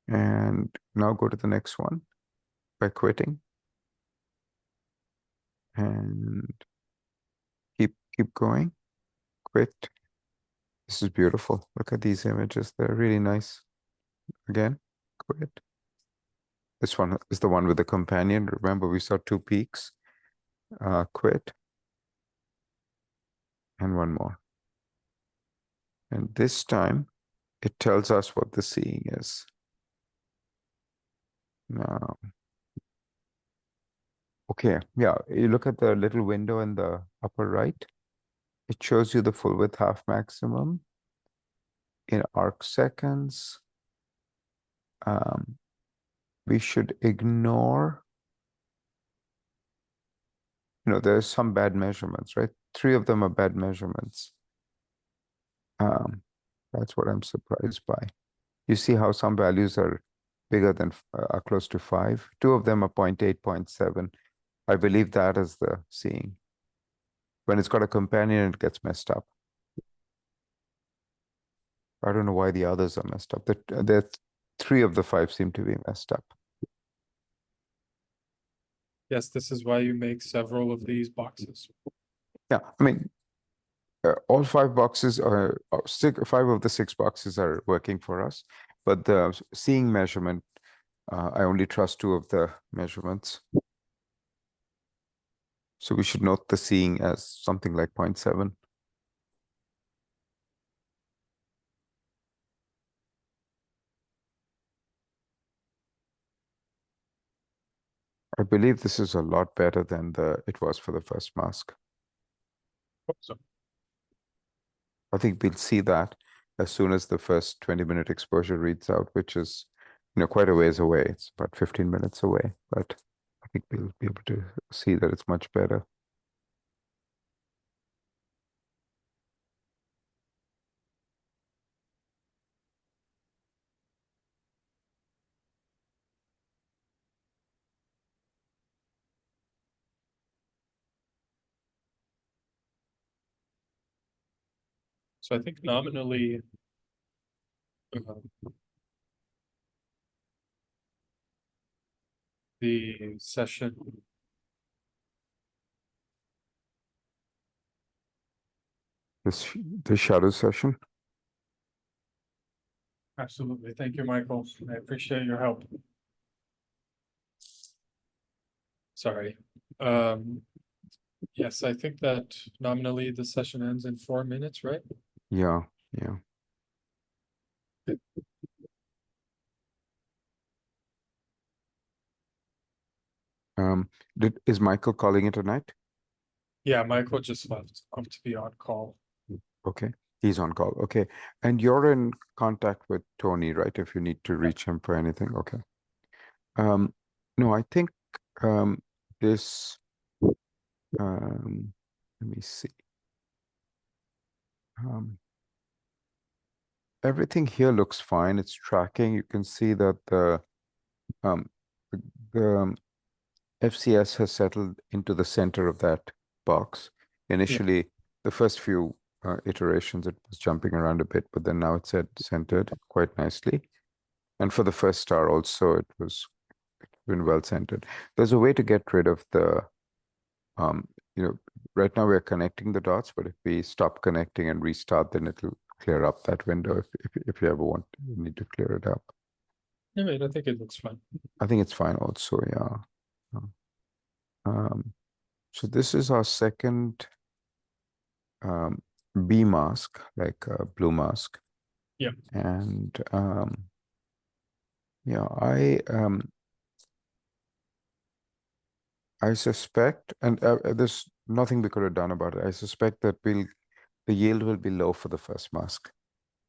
And now go to the next one by quitting. And keep going. Quit. This is beautiful. Look at these images. They're really nice. Again, quit. This one is the one with the companion. Remember, we saw 2 peaks. Quit. And one more. And this time, it tells us what the seeing is. Now, okay, yeah, you look at the little window in the upper right. It shows you the full width half maximum in arc seconds. We should ignore, there's some bad measurements, right? 3 of them are bad measurements. That's what I'm surprised by. You see how some values are bigger than, are close to 5. 2 of them are 0.8, 0.7. I believe that is the seeing. When it's got a companion, it gets messed up. I don't know why the others are messed up. The 3 of the 5 seem to be messed up. Yes, this is why you make several of these boxes. Yeah, I mean, all 5 boxes are, 5 of the 6 boxes are working for us, but the seeing measurement, I only trust 2 of the measurements. So we should note the seeing as something like 0.7. I believe this is a lot better than it was for the first mask. So, I think we'll see that as soon as the first 20-minute exposure reads out, which is, quite a ways away. It's about 15 minutes away, but I think we'll be able to see that it's much better. so I think nominally, the session. The shadow session. Absolutely. Thank you, Michael. I appreciate your help. Sorry. Yes, I think that nominally the session ends in 4 minutes, right? Yeah. Is Michael calling it a night? Yeah, Michael just left. Up to be on call. Okay, he's on call. Okay, and you're in contact with Tony, right? If you need to reach him for anything. Okay. No, I think this. Let me see. Everything here looks fine. It's tracking. You can see that the the FCS has settled into the center of that box. Initially, the first few iterations, it was jumping around a bit, but then now it's centered quite nicely. And for the first star also, it's been well centered. There's a way to get rid of the, right now we're connecting the dots, but if we stop connecting and restart, then it'll clear up that window if you ever need to clear it up. I mean, I think it looks fine. I think it's fine also, yeah. So this is our second B mask, like a blue mask. Yeah. And yeah, I suspect, and there's nothing we could have done about it. I suspect that the yield will be low for the first mask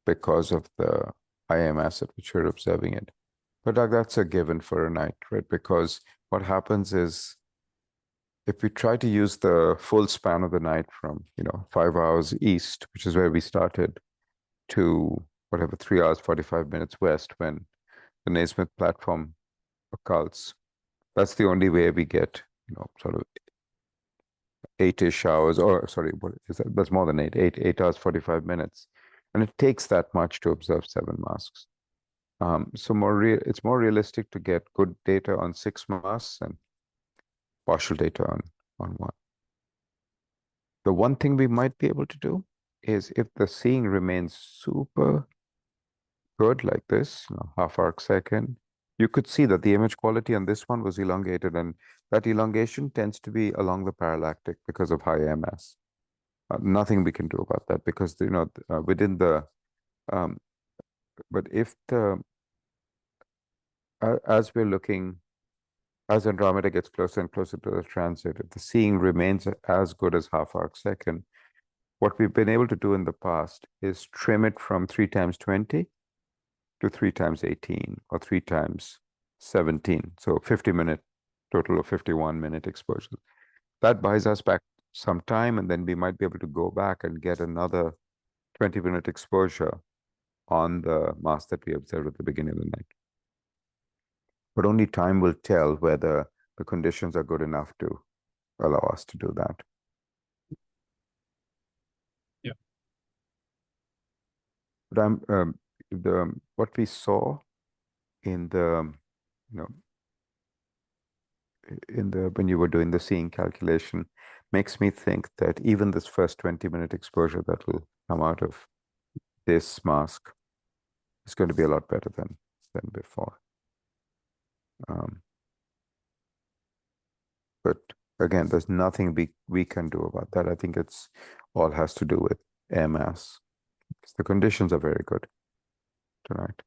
because of the high mass at which we're observing it. But that's a given for a night, right? Because what happens is, if we try to use the full span of the night from 5 hours east, which is where we started, to whatever 3 hours 45 minutes west, when the Naismith platform occults, that's the only way we get sort of 8-ish hours, or sorry, what is that? That's more than 8 hours 45 minutes, and it takes that much to observe 7 masks. So it's more realistic to get good data on 6 masks and partial data on 1. The one thing we might be able to do is, if the seeing remains super good like this, half arc second, you could see that the image quality on this one was elongated, and that elongation tends to be along the parallactic because of high MS. Nothing we can do about that, because within the but if as we're looking, as Andromeda gets closer and closer to the transit, if the seeing remains as good as half arc second, what we've been able to do in the past is trim it from 3 times 20 to 3 times 18 or 3 times 17. So 50-minute, total of 51-minute exposure. That buys us back some time, and then we might be able to go back and get another 20-minute exposure on the mask that we observed at the beginning of the night. But only time will tell whether the conditions are good enough to allow us to do that. Yeah. But what we saw in the when you were doing the seeing calculation makes me think that even this first 20-minute exposure that will come out of this mask is going to be a lot better than before. But again, there's nothing we can do about that. I think it's all has to do with MS. The conditions are very good tonight,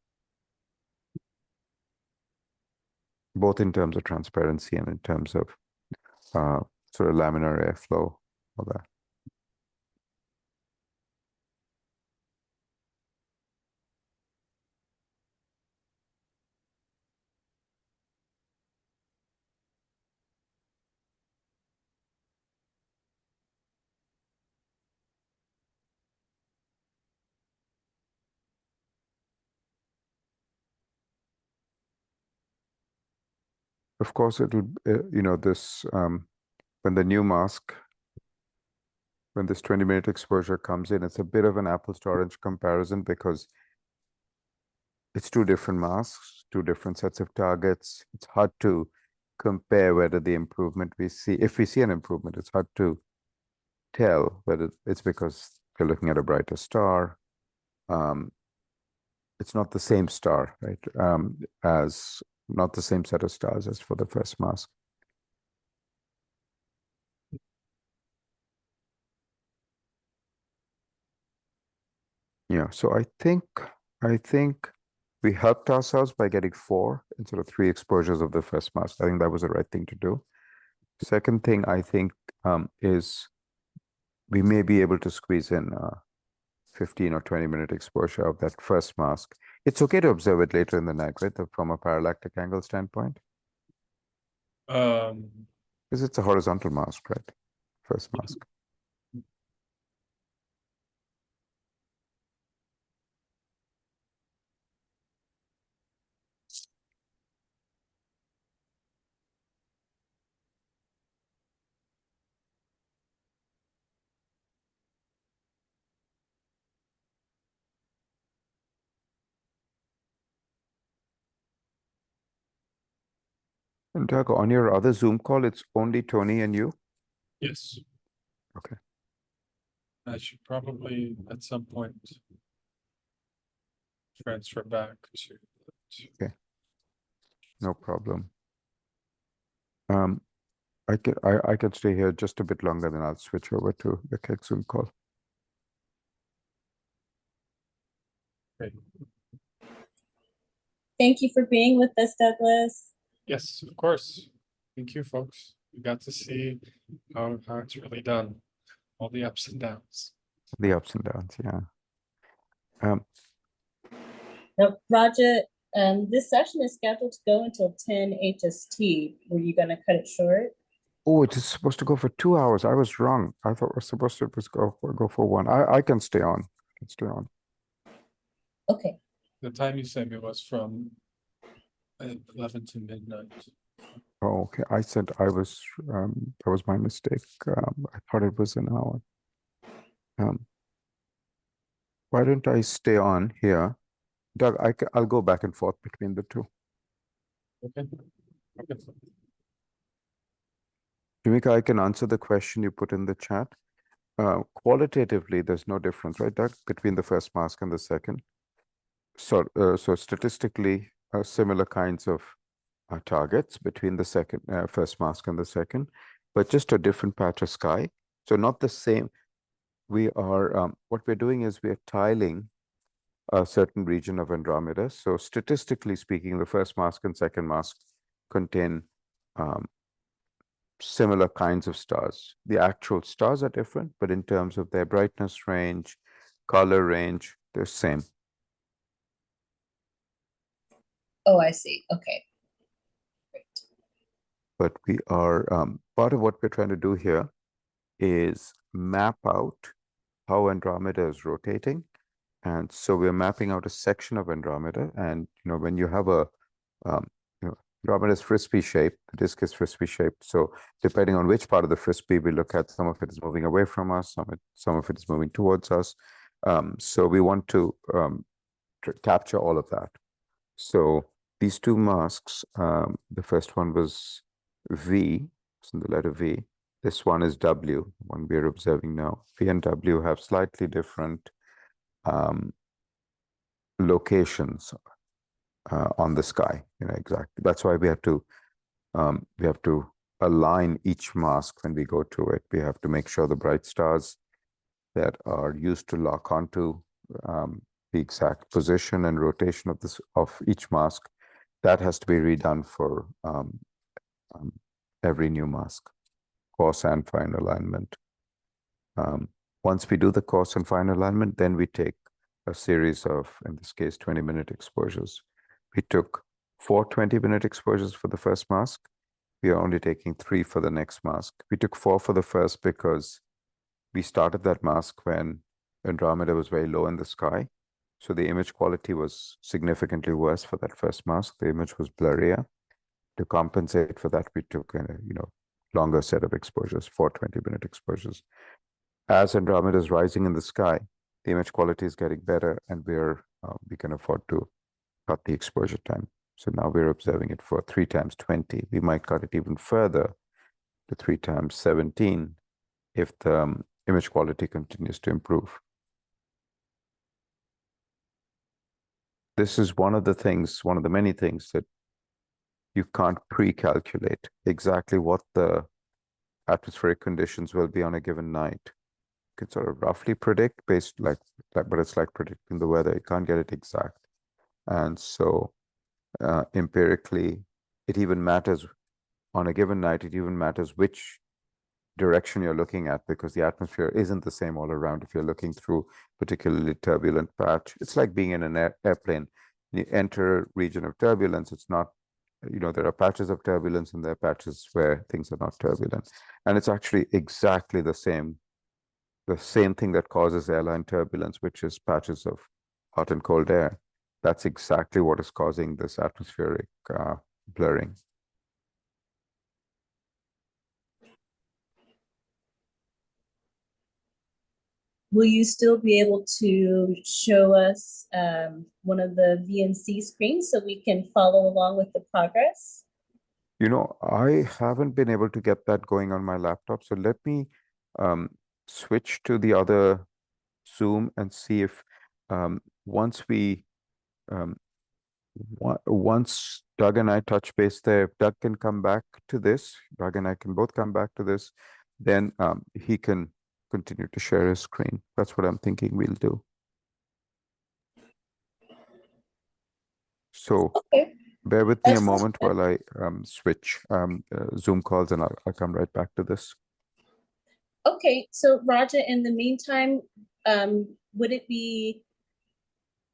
both in terms of transparency and in terms of sort of laminar airflow, all that. Of course, it'll, this, when the new mask, when this 20-minute exposure comes in, it's a bit of an apples to orange comparison, because it's 2 different masks, 2 different sets of targets. It's hard to compare whether the improvement we see, if we see an improvement, it's hard to tell whether it's because you're looking at a brighter star. It's not the same star, right? Not the same set of stars as for the first mask. Yeah, so I think we helped ourselves by getting 4 instead of 3 exposures of the first mask. I think that was the right thing to do. Second thing I think is we may be able to squeeze in 15 or 20-minute exposure of that first mask. It's okay to observe it later in the night, right? From a parallactic angle standpoint, Um, because it's a horizontal mask, right? First mask. And Doug, on your other Zoom call, it's only Tony and you? yes. Okay. I should probably at some point transfer back to. No problem. I can stay here just a bit longer, then I'll switch over to the Keck Zoom call. Great. Thank you for being with us, Douglas. Yes, of course. Thank you, folks. You got to see how it's really done, all the ups and downs. The ups and downs, yeah. Now, Raja, this session is scheduled to go until 10 HST. Were you going to cut it short? Oh, it is supposed to go for 2 hours. I was wrong. I thought we're supposed to go for one. I can stay on. Okay. The time you sent me was from 11 to midnight. Oh, okay. That was my mistake. I thought it was an hour. Why don't I stay on here? Doug, I'll go back and forth between the two. Okay. Okay. Jamika, I can answer the question you put in the chat. Qualitatively, there's no difference, right, Doug, between the first mask and the second. So statistically, similar kinds of targets between the first mask and the second, but just a different patch of sky. So not the same. We are what we're doing is we are tiling a certain region of Andromeda. So statistically speaking, the first mask and second mask contain similar kinds of stars. The actual stars are different, but in terms of their brightness range, color range, they're same. Oh, I see. Okay. Great. But we are, part of what we're trying to do here is map out how Andromeda is rotating. And so we're mapping out a section of Andromeda. And, when you have Andromeda is frisbee shaped, the disk is frisbee shaped. So depending on which part of the frisbee we look at, some of it is moving away from us, some of it is moving towards us. So we want to capture all of that. So these two masks, the first one was V, it's in the letter V. This one is W, one we're observing now. V and W have slightly different locations on the sky. Exactly. That's why we have to align each mask when we go to it. We have to make sure the bright stars that are used to lock onto the exact position and rotation of each mask, that has to be redone for every new mask, coarse and fine alignment. Once we do the coarse and fine alignment, then we take a series of, in this case, 20-minute exposures. We took 4 20-minute exposures for the first mask. We are only taking 3 for the next mask. We took 4 for the first because we started that mask when Andromeda was very low in the sky. So the image quality was significantly worse for that first mask. The image was blurrier. To compensate for that, we took a longer set of exposures, 4 20-minute exposures. As Andromeda is rising in the sky, the image quality is getting better, and we can afford to cut the exposure time. So now we're observing it for 3 times 20. We might cut it even further to 3 times 17 if the image quality continues to improve. This is one of the many things that you can't pre-calculate exactly what the atmospheric conditions will be on a given night. You can sort of roughly predict but it's like predicting the weather. You can't get it exact. And so empirically, it even matters on a given night, it even matters which direction you're looking at, because the atmosphere isn't the same all around. If you're looking through particularly turbulent patch, it's like being in an airplane. You enter a region of turbulence, it's not, there are patches of turbulence and there are patches where things are not turbulent. And it's actually exactly the same thing that causes airline turbulence, which is patches of hot and cold air. That's exactly what is causing this atmospheric blurring. Will you still be able to show us one of the VNC screens so we can follow along with the progress? I haven't been able to get that going on my laptop. So let me switch to the other Zoom and see if once Doug and I touch base there, if Doug can come back to this, Doug and I can both come back to this, then he can continue to share his screen. That's what I'm thinking we'll do. So Okay. bear with me a That's moment good. while I switch Zoom calls, and I'll come right back to this. Okay, so Raja, in the meantime, would it be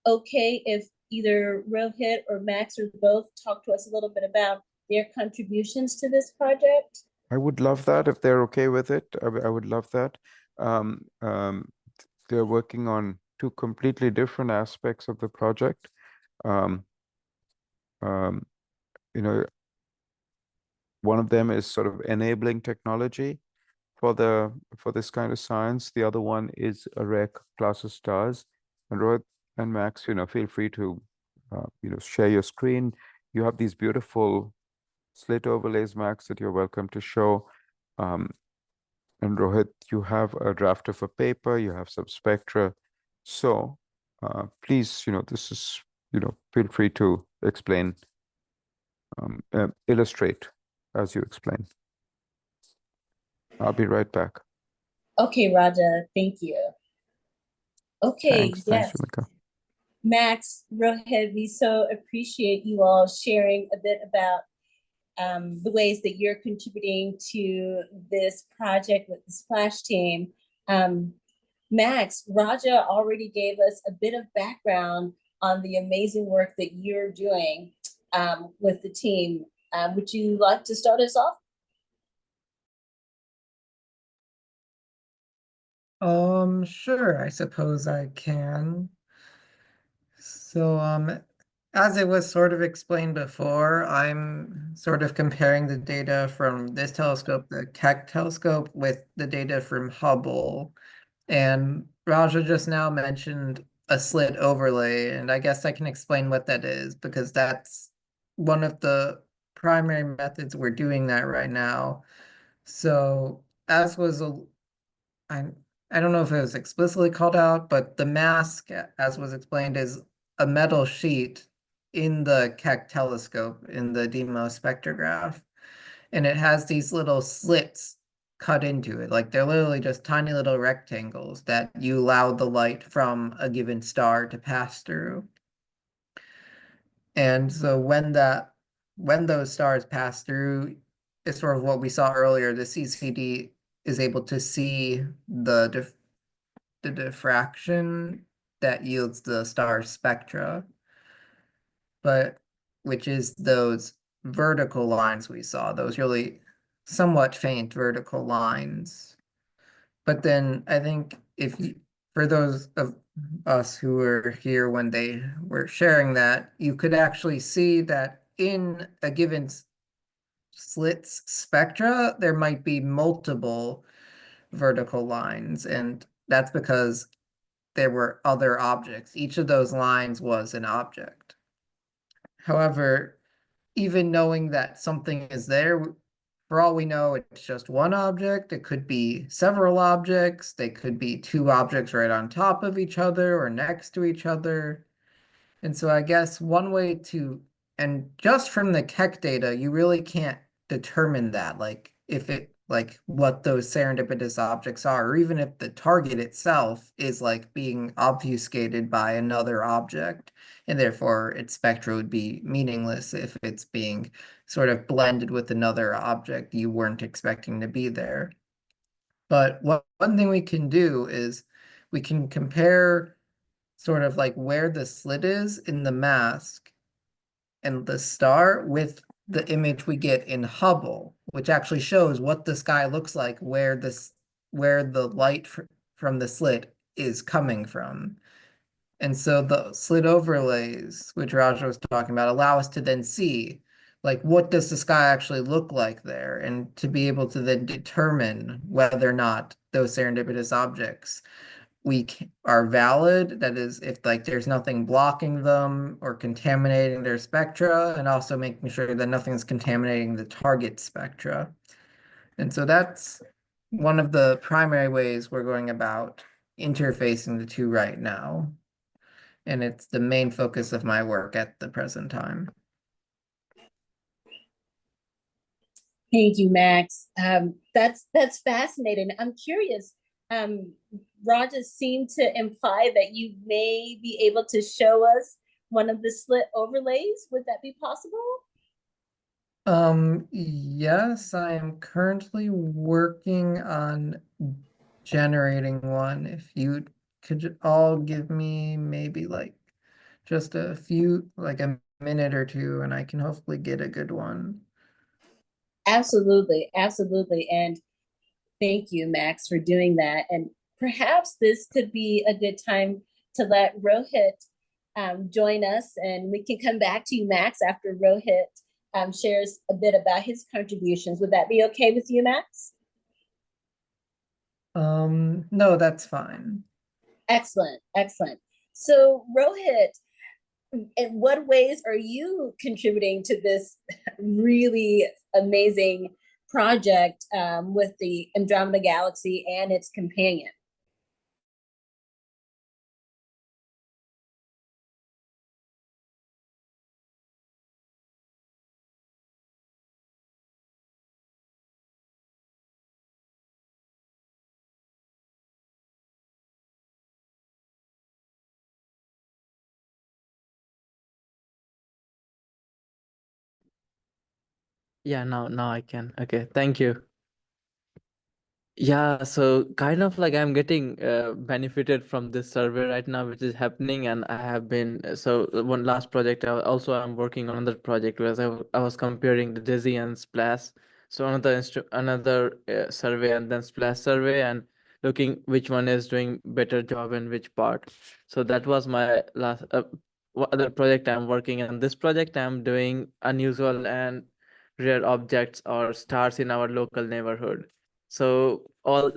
okay if either Rohit or Max or both talk to us a little bit about their contributions to this project? I would love that if they're okay with it. I would love that. They're working on two completely different aspects of the project. Um, one of them is sort of enabling technology for this kind of science. The other one is a rare class of stars. And Rohit and Max, feel free to share your screen. You have these beautiful slit overlays, Max, that you're welcome to show. And Rohit, you have a draft of a paper, you have some spectra. So please, this is, feel free to explain, illustrate as you explain. I'll be right back. Okay, Raja, thank you. Okay, Thanks, yes. Shumika. Max, Rohit, we so appreciate you all sharing a bit about the ways that you're contributing to this project with the Splash team. Max, Raja already gave us a bit of background on the amazing work that you're doing with the team. Would you like to start us off? Sure, I suppose I can. So, as it was sort of explained before, I'm sort of comparing the data from this telescope, the Keck telescope, with the data from Hubble. And Raja just now mentioned a slit overlay, and I guess I can explain what that is, because that's one of the primary methods we're doing that right now. So, as was I don't know if it was explicitly called out, but the mask, as was explained, is a metal sheet in the Keck telescope in the DEIMOS spectrograph. And it has these little slits cut into it. Like they're literally just tiny little rectangles that you allow the light from a given star to pass through. And so when those stars pass through, it's sort of what we saw earlier, the CCD is able to see the diffraction that yields the star spectra, but which is those vertical lines we saw, those really somewhat faint vertical lines. But then I think for those of us who were here when they were sharing that, you could actually see that in a given slits spectra, there might be multiple vertical lines. And that's because there were other objects. Each of those lines was an object. However, even knowing that something is there, for all we know, it's just one object. It could be several objects. They could be two objects right on top of each other or next to each other. And so I guess one way to, and just from the Keck data, you really can't determine that, like what those serendipitous objects are, or even if the target itself is like being obfuscated by another object, and therefore its spectra would be meaningless if it's being sort of blended with another object you weren't expecting to be there. But one thing we can do is we can compare sort of like where the slit is in the mask and the star with the image we get in Hubble, which actually shows what the sky looks like where the light from the slit is coming from. And so the slit overlays, which Raja was talking about, allow us to then see, like, what does the sky actually look like there, and to be able to then determine whether or not those serendipitous objects are valid. That is, if like there's nothing blocking them or contaminating their spectra, and also making sure that nothing's contaminating the target spectra. And so that's one of the primary ways we're going about interfacing the two right now. And it's the main focus of my work at the present time. Thank you, Max. That's fascinating. I'm curious. Raja seemed to imply that you may be able to show us one of the slit overlays. Would that be possible? Yes, I am currently working on generating one. If you could all give me maybe like just a few, like a minute or two, and I can hopefully get a good one. Absolutely, absolutely. And thank you, Max, for doing that. And perhaps this could be a good time to let Rohit join us, and we can come back to you, Max, after Rohit shares a bit about his contributions. Would that be okay with you, Max? No, that's fine. Excellent, excellent. So Rohit, in what ways are you contributing to this really amazing project with the Andromeda Galaxy and its companion? Yeah, now I can. Okay, thank you. Yeah, so kind of like I'm getting benefited from this survey right now, which is happening, and I have been one last project. Also, I'm working on another project where I was comparing the Dizzy and Splash. So another survey and then Splash survey, and looking which one is doing better job in which part. So that was my last other project I'm working on. This project I'm doing unusual and rare objects or stars in our local neighborhood. So all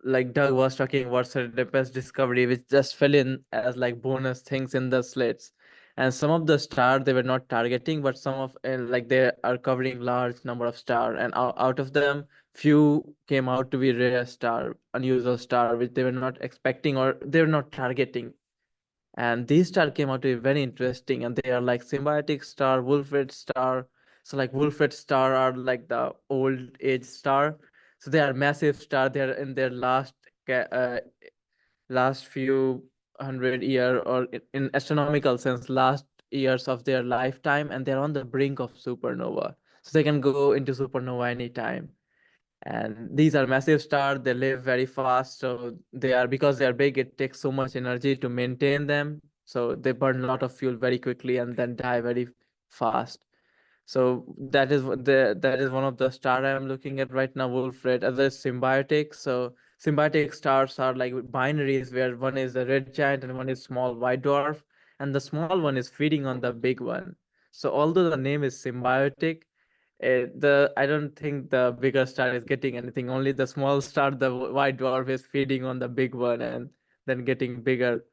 like Doug was talking about serendipitous discovery, which just fell in as like bonus things in the slits. And some of the star they were not targeting, but some of like they are covering large number of star, and out of them, few came out to be rare star, unusual star, which they were not expecting or they were not targeting. And these star came out to be very interesting, and they are like symbiotic star, Wolf-Rayet star. So like Wolf-Rayet star are like the old age star. So they are massive star. They are in their last few hundred year, or in astronomical sense, last years of their lifetime, and they're on the brink of supernova. So they can go into supernova anytime. And these are massive stars. They live very fast, so because they are big, it takes so much energy to maintain them, so they burn a lot of fuel very quickly and then die very fast. So that is one of the star I'm looking at right now, Wolf-Rayet. Other is symbiotic. So symbiotic stars are like binaries where one is a red giant and one is small white dwarf, and the small one is feeding on the big one. So although the name is symbiotic, I don't think the bigger star is getting anything. Only the small star, the white dwarf, is feeding on the big one and then getting bigger.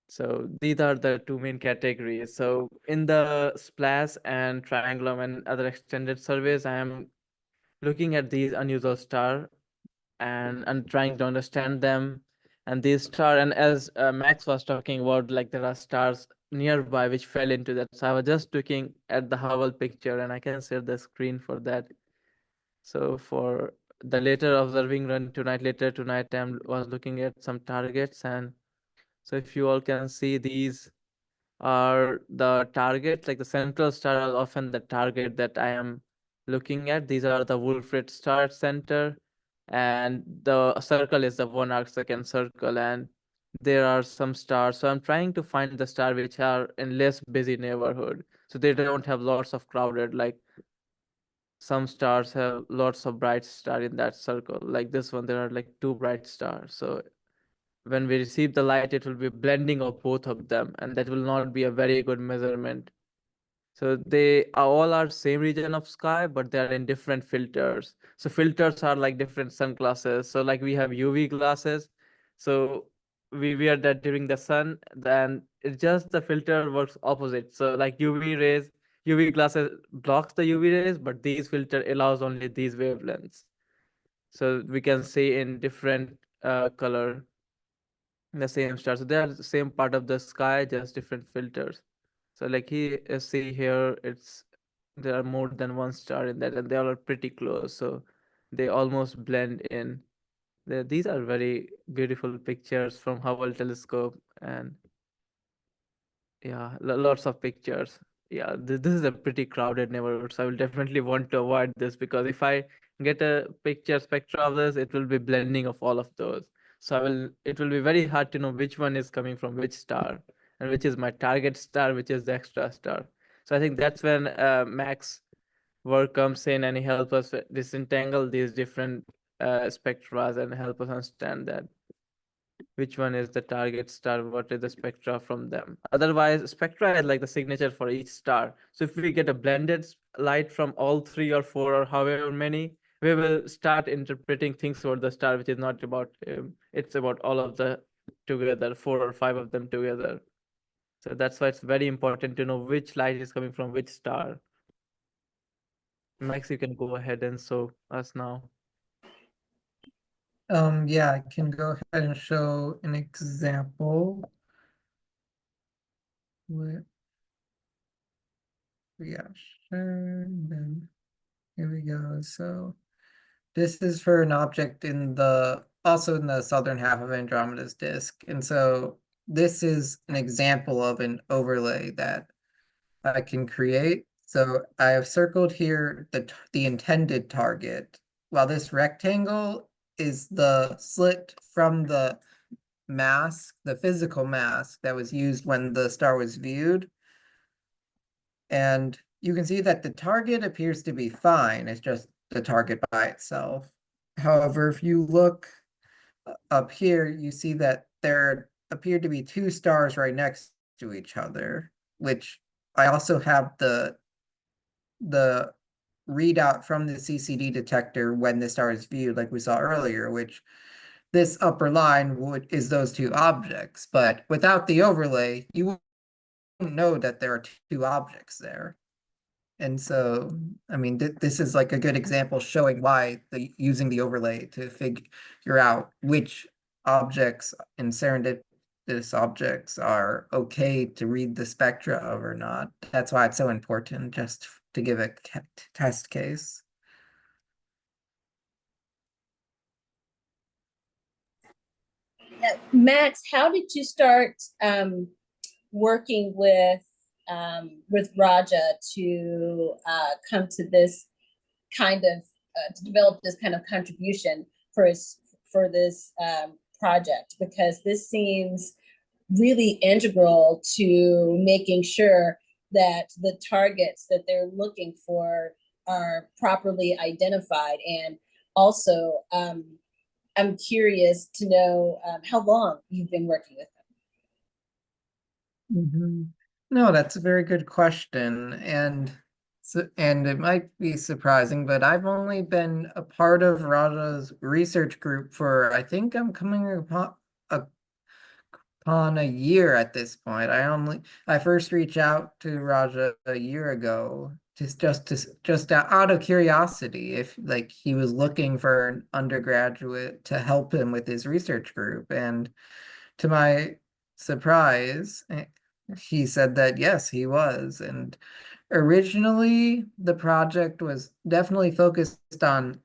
So these are the two main categories. So in the Splash and Triangulum and other extended surveys, I am looking at these unusual star and trying to understand them. And these star, and as Max was talking about, like there are stars nearby which fell into that. So I was just looking at the Hubble picture, and I can share the screen for that. So for the later observing run later tonight, I was looking at some targets, and so if you all can see, these are the targets, like the central star are often the target that I am looking at. These are the Wolf-Rayet star center, and the circle is the 1 arc-second circle, and there are some stars. So I'm trying to find the star which are in less busy neighborhood, so they don't have lots of crowded, like some stars have lots of bright star in that circle. Like this one, there are like 2 bright stars. So when we receive the light, it will be blending of both of them, and that will not be a very good measurement. So they are all are same region of sky, but they are in different filters. So filters are like different sunglasses. So like we have UV glasses. So we wear that during the sun, then it's just the filter works opposite. So like UV glasses blocks the UV rays, but these filter allows only these wavelengths. So we can see in different color the same star. So they are the same part of the sky, just different filters. So like see here, there are more than 1 star in that, and they all are pretty close. So they almost blend in. These are very beautiful pictures from Hubble telescope, and yeah, lots of pictures. Yeah, this is a pretty crowded neighborhood, so I will definitely want to avoid this, because if I get a picture spectra of this, it will be blending of all of those. So it will be very hard to know which one is coming from which star, and which is my target star, which is the extra star. So I think that's when Max work comes in, and he helps us disentangle these different spectra and help us understand that which one is the target star, what is the spectra from them. Otherwise, spectra is like the signature for each star. So if we get a blended light from all 3 or 4 or however many, we will start interpreting things about the star, which is not about it's about all of the together, 4 or 5 of them together. So that's why it's very important to know which light is coming from which star. Max, you can go ahead and show us now. Yeah, I can go ahead and show an example. Yeah, sure. Then here we go. So this is for an object also in the southern half of Andromeda's disk. And so this is an example of an overlay that I can create. So I have circled here the intended target, while this rectangle is the slit from the mask, the physical mask that was used when the star was viewed. And you can see that the target appears to be fine. It's just the target by itself. However, if you look up here, you see that there appear to be 2 stars right next to each other, which I also have the readout from the CCD detector when the star is viewed, like we saw earlier, which this upper line is those 2 objects. But without the overlay, you wouldn't know that there are 2 objects there. And so, I mean, this is like a good example showing why using the overlay to figure out which objects and serendipitous objects are okay to read the spectra of or not. That's why it's so important, just to give a test case. Max, how did you start working with Raja to come to this kind of to develop this kind of contribution for this project? Because this seems really integral to making sure that the targets that they're looking for are properly identified. And also, I'm curious to know how long you've been working with them. No, that's a very good question. And it might be surprising, but I've only been a part of Raja's research group for, I think I'm coming upon a year at this point. I first reached out to Raja a year ago, just out of curiosity, if like he was looking for an undergraduate to help him with his research group. And to my surprise, he said that yes, he was. And originally, the project was definitely focused on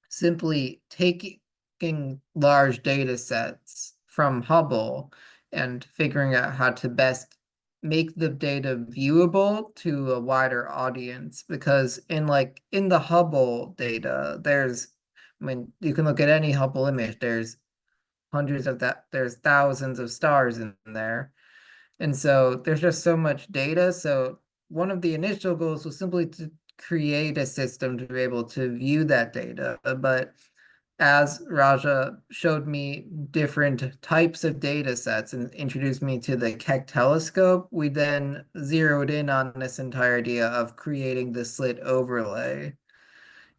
simply taking large data sets from Hubble and figuring out how to best make the data viewable to a wider audience. Because in the Hubble data, there's I mean, you can look at any Hubble image, there's there's thousands of stars in there. And so there's just so much data. So one of the initial goals was simply to create a system to be able to view that data. But as Raja showed me different types of data sets and introduced me to the Keck telescope, we then zeroed in on this entire idea of creating the slit overlay.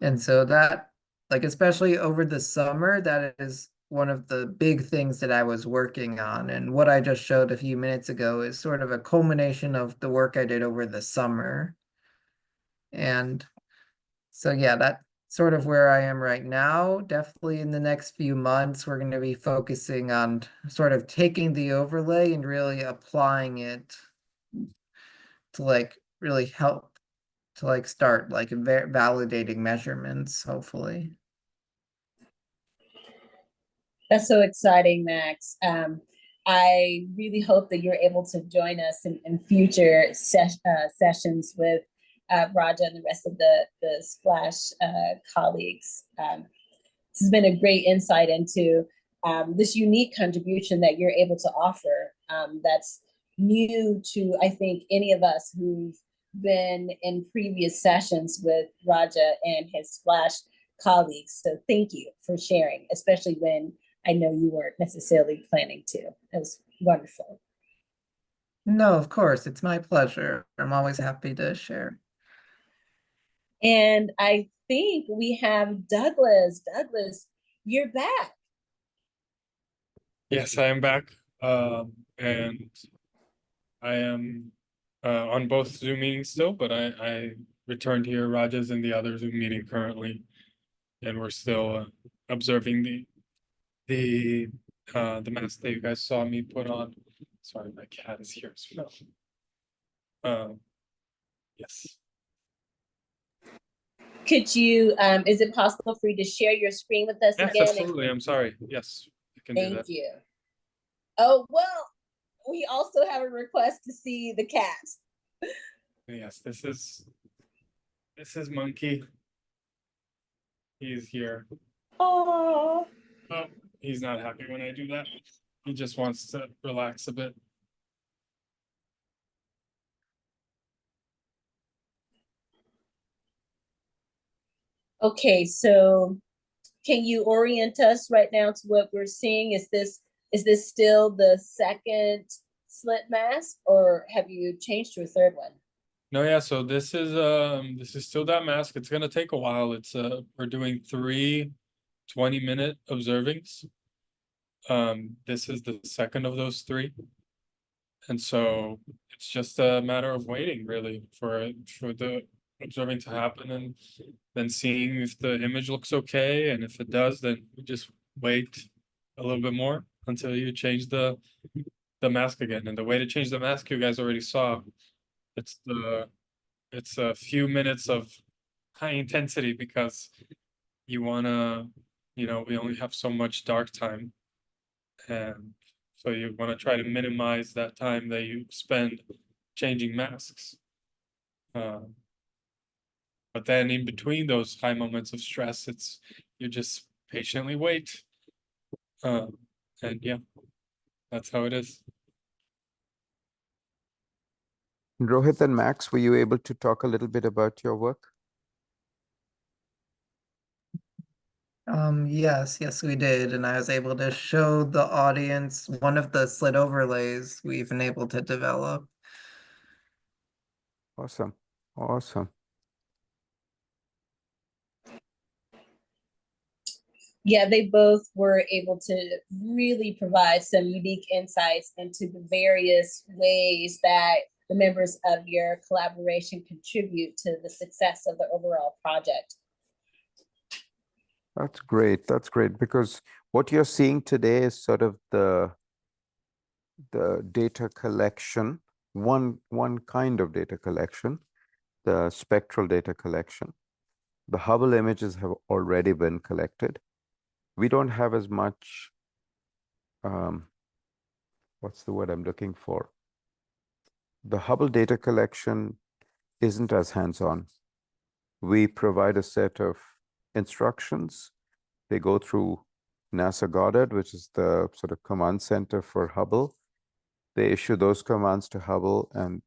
And so that, like, especially over the summer, that is one of the big things that I was working on. And what I just showed a few minutes ago is sort of a culmination of the work I did over the summer. And so, yeah, that's sort of where I am right now. Definitely in the next few months, we're going to be focusing on sort of taking the overlay and really applying it to like really help to like start like validating measurements, hopefully. That's so exciting, Max. I really hope that you're able to join us in future sessions with Raja and the rest of the Splash colleagues. This has been a great insight into this unique contribution that you're able to offer that's new to, I think, any of us who've been in previous sessions with Raja and his Splash colleagues. So thank you for sharing, especially when I know you weren't necessarily planning to. It was wonderful. No, of course, it's my pleasure. I'm always happy to share. And I think we have Douglas. Douglas, you're back. Yes, I am back. And I am on both Zoom meetings still, but I returned here. Raja's in the other Zoom meeting currently, and we're still observing the mask that you guys saw me put on. Sorry, my cat is here as well. Yes. Could you, is it possible for you to share your screen with us Yes, again? absolutely. I'm sorry. Yes, I can do Thank that. you. Oh, well, we also have a request to see the cat. Yes, this is Monkey. He's here. Oh, Oh, he's not happy when I do that. He just wants to relax a bit. okay. So can you orient us right now to what we're seeing? Is this still the second slit mask, or have you changed to a third one? No, yeah, so this is still that mask. It's gonna take a while. It's we're doing 3 20-minute observings. This is the second of those 3. And so it's just a matter of waiting really for the observing to happen, and then seeing if the image looks okay, and if it does, then we just wait a little bit more until you change the mask again. And the way to change the mask, you guys already saw. It's a few minutes of high intensity because you wanna, we only have so much dark time, and so you want to try to minimize that time that you spend changing masks. But then in between those high moments of stress, you just patiently wait. And yeah, that's how it is. Rohit and Max, were you able to talk a little bit about your work? Yes, we did. And I was able to show the audience one of the slit overlays we've been able to develop. Awesome. Awesome. Yeah, they both were able to really provide some unique insights into the various ways that the members of your collaboration contribute to the success of the overall project. That's great. That's great, because what you're seeing today is sort of the data collection, one kind of data collection, the spectral data collection. The Hubble images have already been collected. We don't have as much, what's the word I'm looking for? The Hubble data collection isn't as hands-on. We provide a set of instructions, They go through NASA Goddard, which is the sort of command center for Hubble. They issue those commands to Hubble, and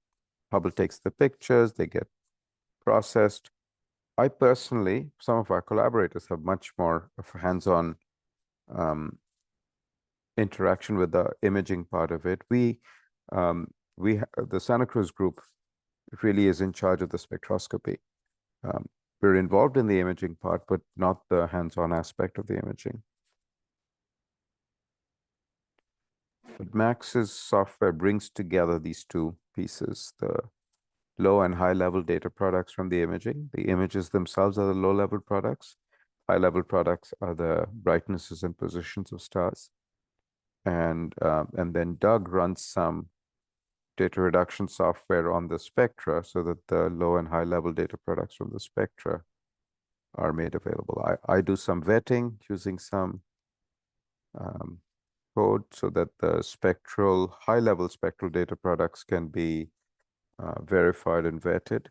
Hubble takes the pictures, they get processed. I personally, some of our collaborators have much more of a hands-on interaction with the imaging part of it. The Santa Cruz group really is in charge of the spectroscopy. We're involved in the imaging part, but not the hands-on aspect of the imaging. But Max's software brings together these two pieces, the low and high level data products from the imaging. The images themselves are the low level products. High level products are the brightnesses and positions of stars. And then Doug runs some data reduction software on the spectra so that the low and high level data products from the spectra are made available. I do some vetting using some code so that the high level spectral data products can be verified and vetted.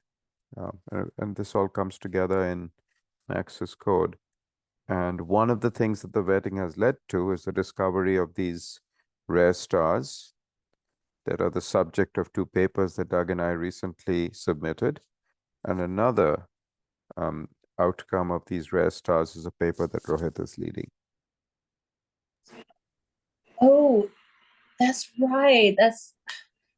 And this all comes together in Max's code. And one of the things that the vetting has led to is the discovery of these rare stars that are the subject of two papers that Doug and I recently submitted. And another outcome of these rare stars is a paper that Rohit is leading. Oh, that's right.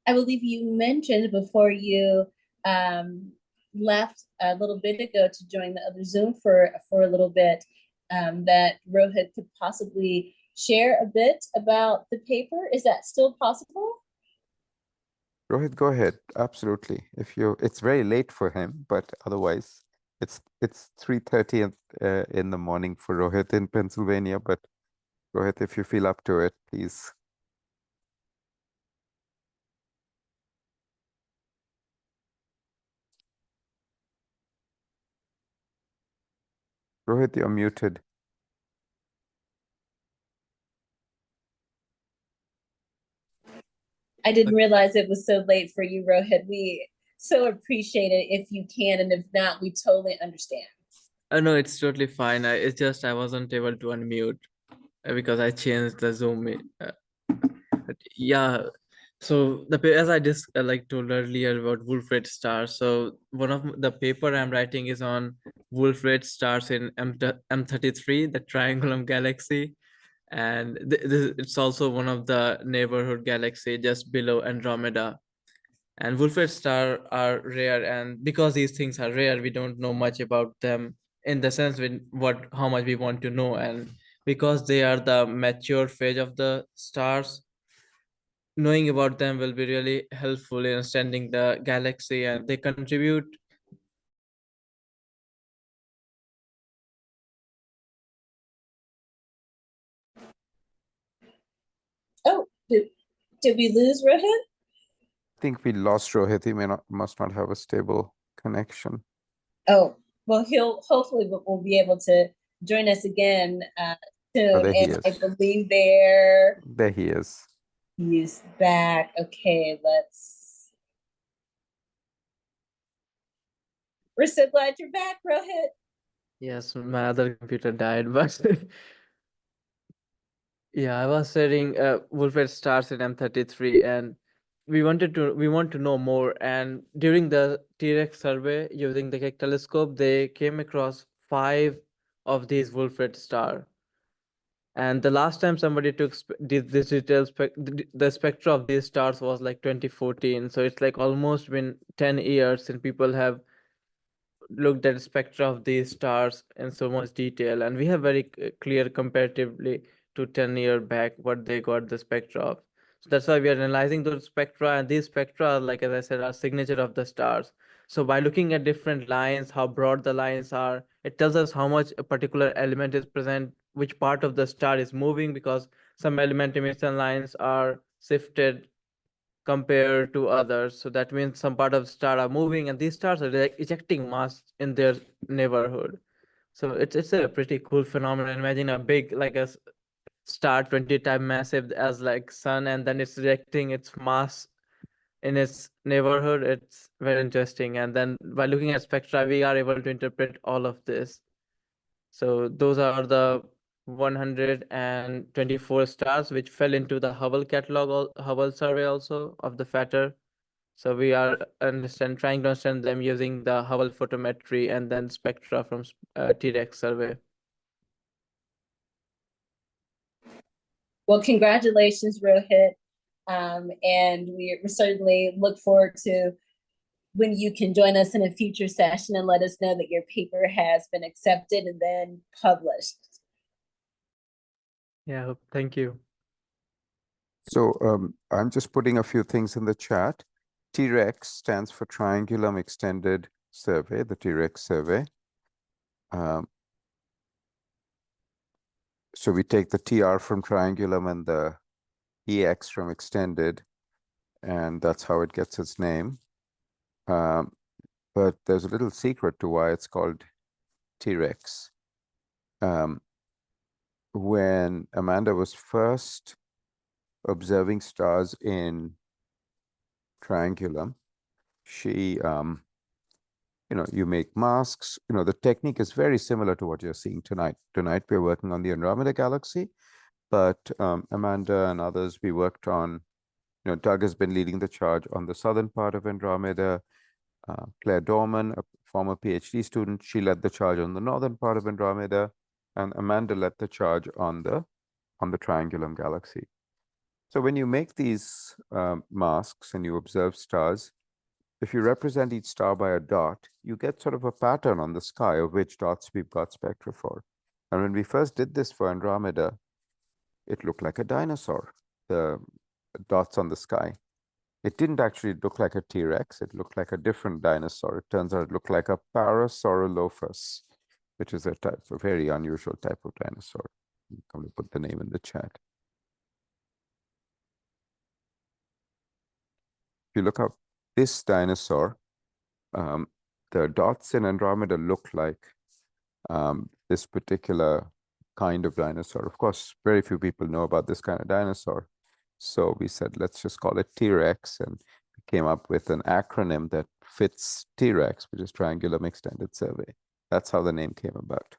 I believe you mentioned before you left a little bit ago to join the other Zoom for a little bit, that Rohit could possibly share a bit about the paper. Is that still possible? Rohit, go ahead. Absolutely. It's very late for him, but otherwise it's 3:30 in the morning for Rohit in Pennsylvania. But Rohit, if you feel up to it, please. Rohit, you're muted. I didn't realize it was so late for you, Rohit. We so appreciate it if you can, and if not, we totally understand. No, it's totally fine. It's just I wasn't able to unmute because I changed the Zoom. But yeah, so as I just told earlier about Wolf-Rayet stars. So one of the paper I'm writing is on Wolf-Rayet stars in M33, the Triangulum galaxy, and it's also one of the neighborhood galaxy just below Andromeda. And Wolf-Rayet stars are rare, and because these things are rare, we don't know much about them in the sense how much we want to know. And because they are the mature phase of the stars, knowing about them will be really helpful in understanding the galaxy, and they contribute. Oh, did we lose Rohit? I think we lost Rohit. He must not have a stable connection. Oh, well, hopefully will be able to join us again soon. Oh, there he And is. I believe there He is. he's back. Okay, we're so glad you're back, Rohit. Yes, my other computer died, but yeah, I was studying Wolf-Rayet stars in M33, and we want to know more. And during the T-Rex survey using the Keck telescope, they came across 5 of these Wolf-Rayet star. And the last time somebody took this detailed the spectra of these stars was like 2014. So it's like almost been 10 years since people have looked at spectra of these stars in so much detail, and we have very clear comparatively to 10 years back what they got the spectra of. So that's why we are analyzing those spectra, and these spectra, like as I said, are signature of the stars. So by looking at different lines, how broad the lines are, it tells us how much a particular element is present, which part of the star is moving, because some element emission lines are shifted compared to others. So that means some part of star are moving, and these stars are ejecting mass in their neighborhood. So it's a pretty cool phenomenon. Imagine a big star 20 times massive as like sun, and then it's ejecting its mass in its neighborhood. It's very interesting. And then by looking at spectra, we are able to interpret all of this. So those are the 124 stars, which fell into the Hubble catalog, Hubble survey also of the fatter. So we are trying to understand them using the Hubble photometry and then spectra from T-Rex survey. Well, congratulations, Rohit. And we certainly look forward to when you can join us in a future session and let us know that your paper has been accepted and then published. Yeah, thank you. So I'm just putting a few things in the chat. T-Rex stands for Triangulum Extended Survey, the T-Rex survey. So we take the TR from Triangulum and the EX from Extended, and that's how it gets its name. But there's a little secret to why it's called T-Rex. When Amanda was first observing stars in Triangulum, she, you make masks. The technique is very similar to what you're seeing tonight. Tonight, we're working on the Andromeda galaxy, but Amanda and others, we worked on, Doug has been leading the charge on the southern part of Andromeda. Claire Dorman, a former PhD student, she led the charge on the northern part of Andromeda, and Amanda led the charge on the Triangulum galaxy. So when you make these masks and you observe stars, if you represent each star by a dot, you get sort of a pattern on the sky of which dots we've got spectra for. And when we first did this for Andromeda, it looked like a dinosaur, the dots on the sky. It didn't actually look like a T-Rex. It looked like a different dinosaur. It turns out it looked like a Parasaurolophus, which is a very unusual type of dinosaur. I'm going to put the name in the chat. If you look up this dinosaur, the dots in Andromeda look like this particular kind of dinosaur. Of course, very few people know about this kind of dinosaur. So we said, let's just call it T-Rex, and we came up with an acronym that fits T-Rex, which is Triangulum Extended Survey. That's how the name came about.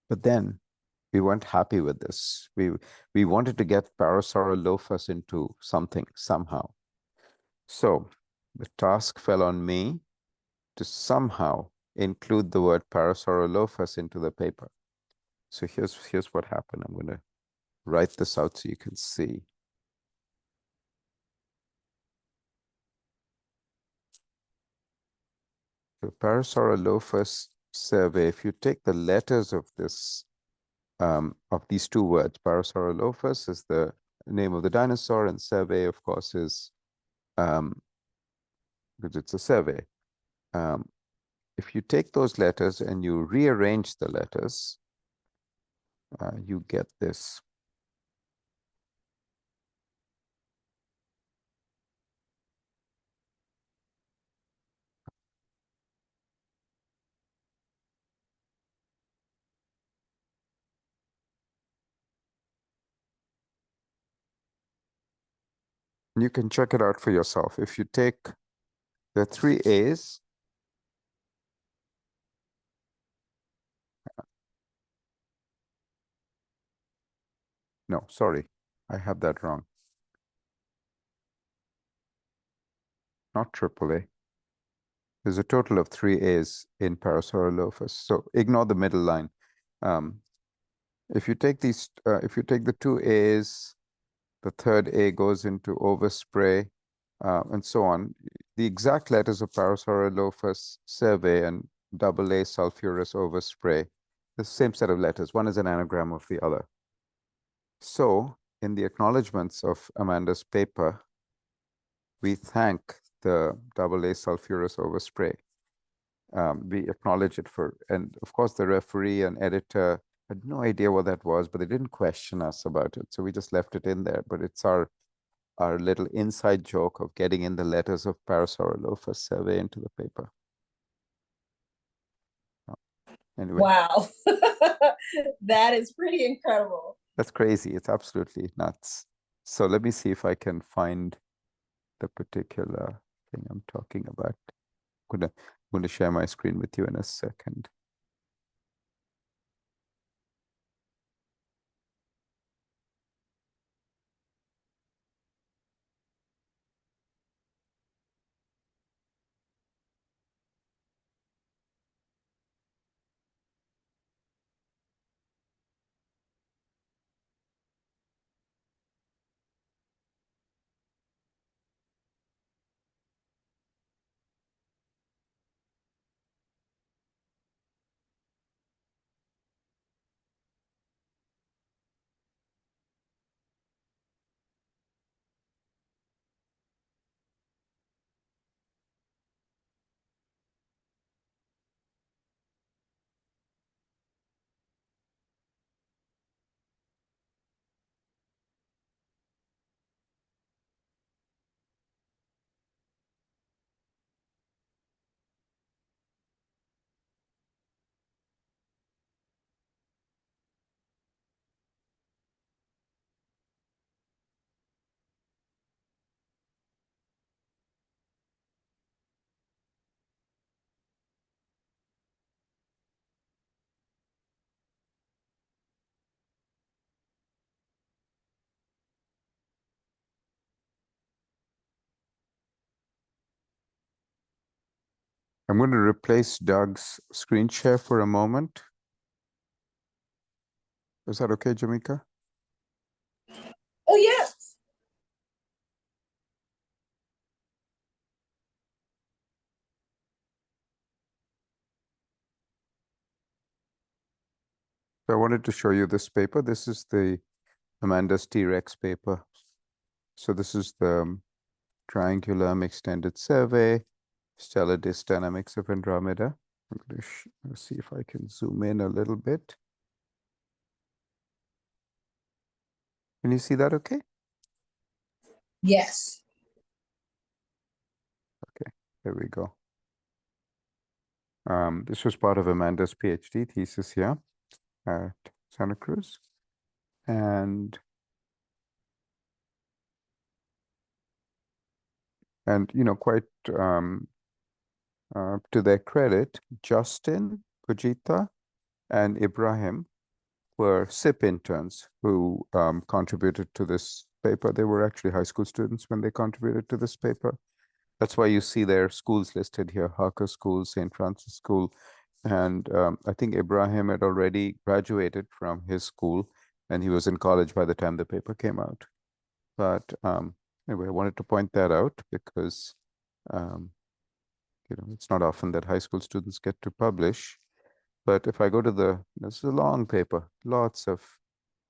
But then we weren't happy with this. We wanted to get Parasaurolophus into something somehow. So the task fell on me to somehow include the word Parasaurolophus into the paper. So here's what happened. I'm going to write this out so you can see. The Parasaurolophus survey, if you take the letters of this, of these two words, Parasaurolophus is the name of the dinosaur, and survey, of course, is because it's a survey. If you take those letters and you rearrange the letters, you get this. You can check it out for yourself. If you take the 3 A's, no, sorry, I have that wrong. Not AAA. There's a total of 3 A's in Parasaurolophus. So ignore the middle line. If you take these, if you take the 2 A's, the third A goes into overspray, and so on. The exact letters of Parasaurolophus survey and AA sulfurous overspray, the same set of letters. One is an anagram of the other. So in the acknowledgements of Amanda's paper, we thank the AA sulfurous overspray. We acknowledge it for, and of course the referee and editor had no idea what that was, but they didn't question us about it. So we just left it in there, but it's our little inside joke of getting in the letters of Parasaurolophus survey into the paper. Anyway. Wow, that is pretty incredible. That's crazy. It's absolutely nuts. So let me see if I can find the particular thing I'm talking about. going to share my screen with you in a second. I'm going to replace Doug's screen share for a moment. Is that okay, Jamika? Oh, yes. So I wanted to show you this paper. This is the Amanda's T-Rex paper. So this is the triangulum extended survey, stellar disk dynamics of Andromeda. I'm going to see if I can zoom in a little bit. Can you see that okay? Yes. Okay, there we go. This was part of Amanda's PhD thesis here at Santa Cruz. And you know, quite to their credit, Justin, Pujita, and Ibrahim were SIP interns who contributed to this paper. They were actually high school students when they contributed to this paper. That's why you see their schools listed here, Harker School, St. Francis School. And I think Ibrahim had already graduated from his school and he was in college by the time the paper came out. But anyway, I wanted to point that out because you know, it's not often that high school students get to publish. But if I go to this is a long paper, lots.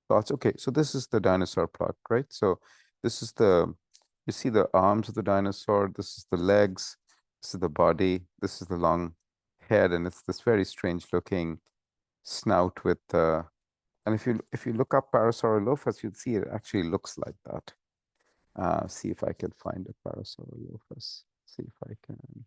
Okay, so this is the dinosaur plot, right? So this is you see the arms of the dinosaur, this is the legs, this is the body, this is the long head, and it's this very strange looking snout with, and if you look up Parasaurolophus, you'd see it actually looks like that. See if I can find a Parasaurolophus, see if I can.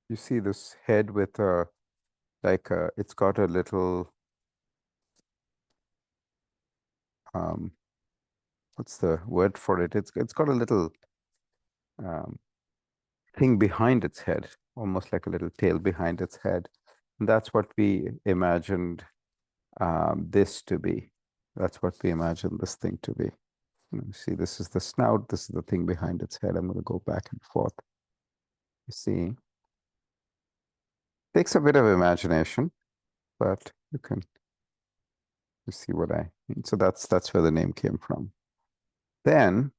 You see this head with it's got a little, what's the word for it? It's got a little thing behind its head, almost like a little tail behind its head. And that's what we imagined this to be. That's what we imagined this thing to be. You see, this is the snout, this is the thing behind its head. I'm going to go back and forth. You see, takes a bit of imagination, but you see what I mean. So that's where the name came from. Then,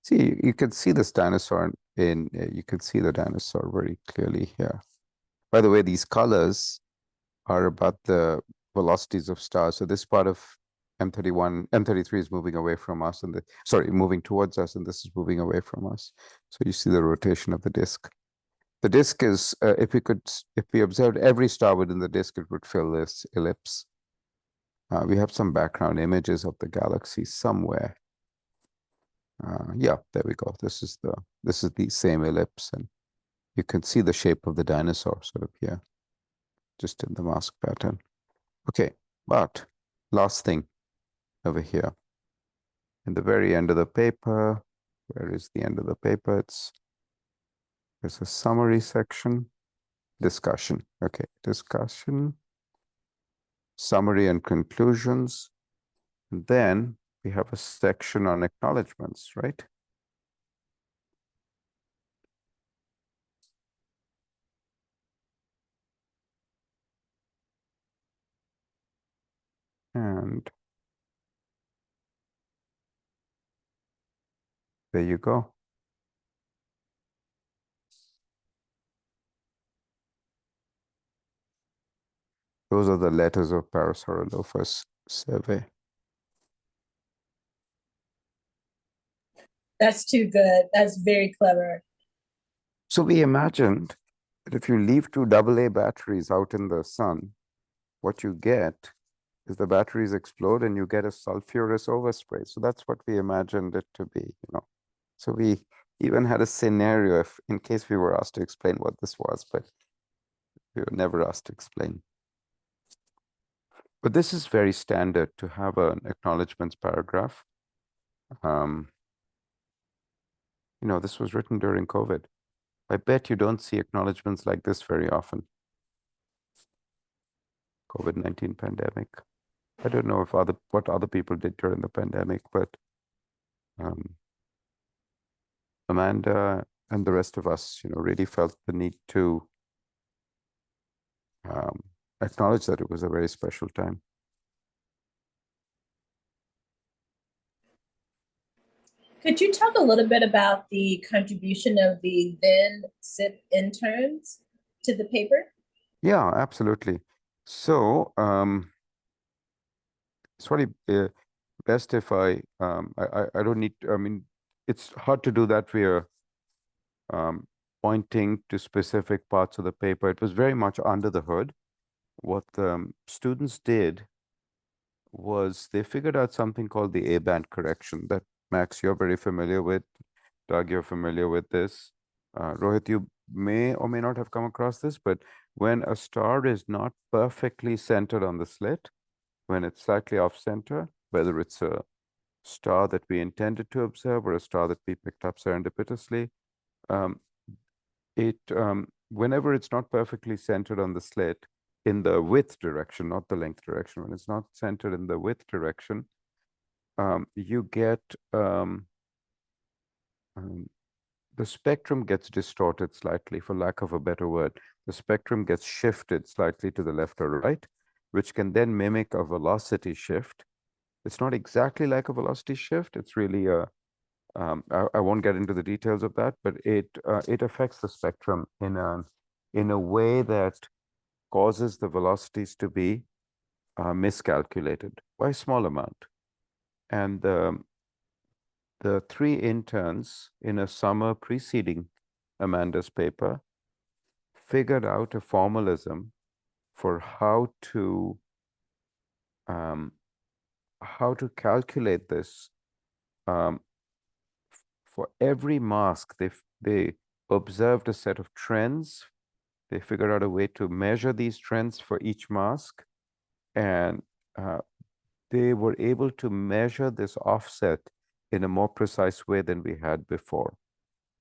see, you can see this dinosaur you can see the dinosaur very clearly here. By the way, these colors are about the velocities of stars. So this part of M33 is moving away from us, and moving towards us, and this is moving away from us. So you see the rotation of the disk. The disk is, if we observed every star within the disk, it would fill this ellipse. We have some background images of the galaxy somewhere. Yeah, there we go. This is the same ellipse, and you can see the shape of the dinosaur sort of here, just in the mask pattern. Okay, but last thing over here. In the very end of the paper, where is the end of the paper? There's a summary section, discussion. Okay, discussion, summary and conclusions. And then we have a section on acknowledgements, right? And there you go. Those are the letters of Parasaurolophus survey. That's too good. That's very clever. So we imagined that if you leave two AA batteries out in the sun, what you get is the batteries explode and you get a sulfurous overspray. So that's what we imagined it to be, you know. So we even had a scenario in case we were asked to explain what this was, but we were never asked to explain. But this is very standard to have an acknowledgements paragraph. You know, this was written during COVID. I bet you don't see acknowledgements like this very often. COVID-19 pandemic. I don't know if what other people did during the pandemic, but Amanda and the rest of us, you know, really felt the need to acknowledge that it was a very special time. Could you talk a little bit about the contribution of the then SIP interns to the paper? Yeah, absolutely. So it's probably best if I don't need to, I mean, it's hard to do that via pointing to specific parts of the paper. It was very much under the hood. What the students did was they figured out something called the A-band correction that, Max, you're very familiar with. Doug, you're familiar with this. Rohit, you may or may not have come across this, but when a star is not perfectly centered on the slit, when it's slightly off center, whether it's a star that we intended to observe or a star that we picked up serendipitously, whenever it's not perfectly centered on the slit in the width direction, not the length direction, when it's not centered in the width direction, you get the spectrum gets distorted slightly, for lack of a better word. The spectrum gets shifted slightly to the left or right, which can then mimic a velocity shift. It's not exactly like a velocity shift. It's really I won't get into the details of that, but it affects the spectrum in a way that causes the velocities to be miscalculated by a small amount. And the three interns in a summer preceding Amanda's paper figured out a formalism for how to calculate this. For every mask, they observed a set of trends. They figured out a way to measure these trends for each mask, and they were able to measure this offset in a more precise way than we had before.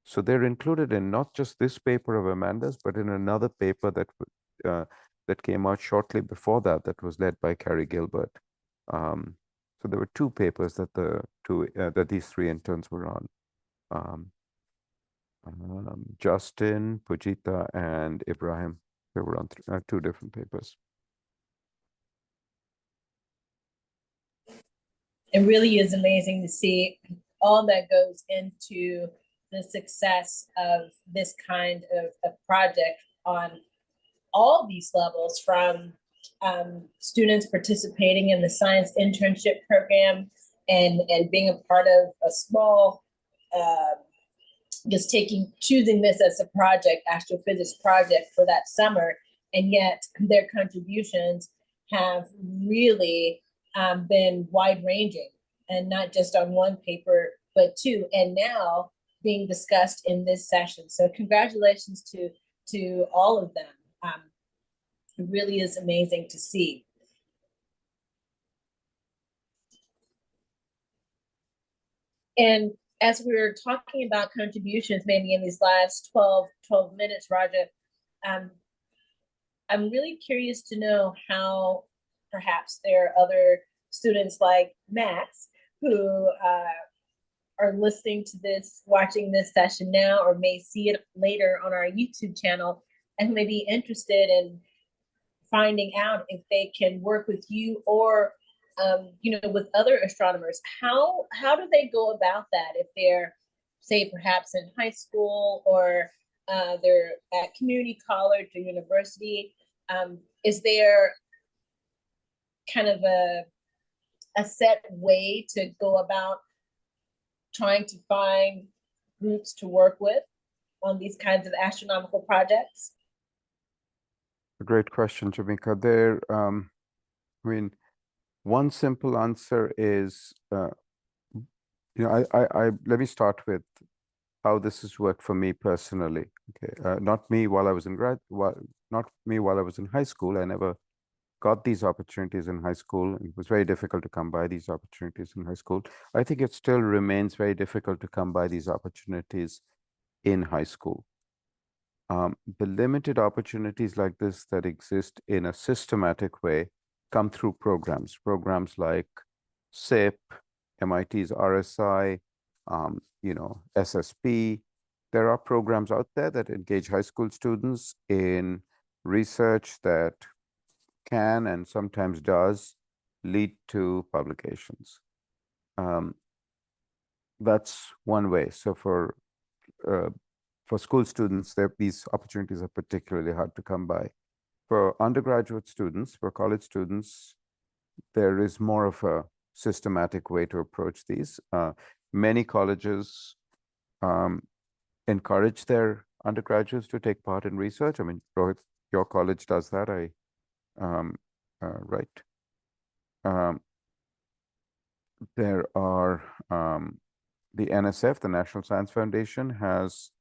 So they're included in not just this paper of Amanda's, but in another paper that came out shortly before that was led by Carrie Gilbert. So there were two papers that these three interns were on. Justin, Pujita, and Ibrahim. They were on two different papers. It really is amazing to see all that goes into the success of this kind of project on all these levels, from students participating in the science internship program and being a part of a small, choosing this as a project, astrophysics project for that summer, and yet their contributions have really been wide-ranging, and not just on one paper, but two, and now being discussed in this session. So congratulations to all of them. It really is amazing to see. And as we were talking about contributions, maybe in these last 12 minutes, Raja, I'm really curious to know how perhaps there are other students like Max who are listening to this, watching this session now, or may see it later on our YouTube channel, and who may be interested in finding out if they can work with you or with other astronomers. How do they go about that if they're, say, perhaps in high school or they're at community college or university? Is there kind of a set way to go about trying to find groups to work with on these kinds of astronomical projects? A great question, Jamika. One simple answer is, let me start with how this has worked for me personally. Okay, not me while I was in high school. I never got these opportunities in high school. It was very difficult to come by these opportunities in high school. I think it still remains very difficult to come by these opportunities in high school. The limited opportunities like this that exist in a systematic way come through programs like SIP, MIT's RSI, SSP. There are programs out there that engage high school students in research that can and sometimes does lead to publications. That's one way. So for school students, these opportunities are particularly hard to come by. For undergraduate students, for college students, there is more of a systematic way to approach these. Many colleges encourage their undergraduates to take part in research. I mean, Rohit, your college does that, right? There are the NSF, the National Science Foundation, has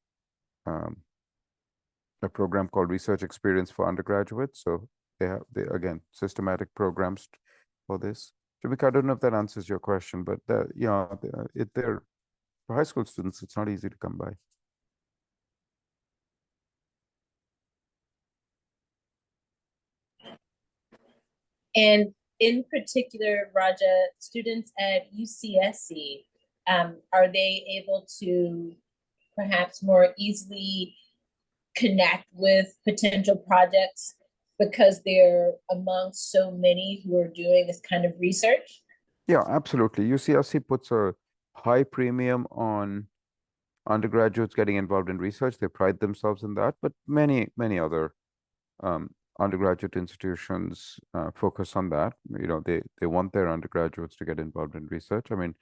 a program called Research Experience for Undergraduates. So they again, systematic programs for this. Jamika, I don't know if that answers your question, but for high school students, it's not easy to come by. And in particular, Raja, students at UCSC, are they able to perhaps more easily connect with potential projects because they're amongst so many who are doing this kind of research? Yeah, absolutely. UCSC puts a high premium on undergraduates getting involved in research. They pride themselves in that, but many other undergraduate institutions focus on that. They want their undergraduates to get involved in research. I mean,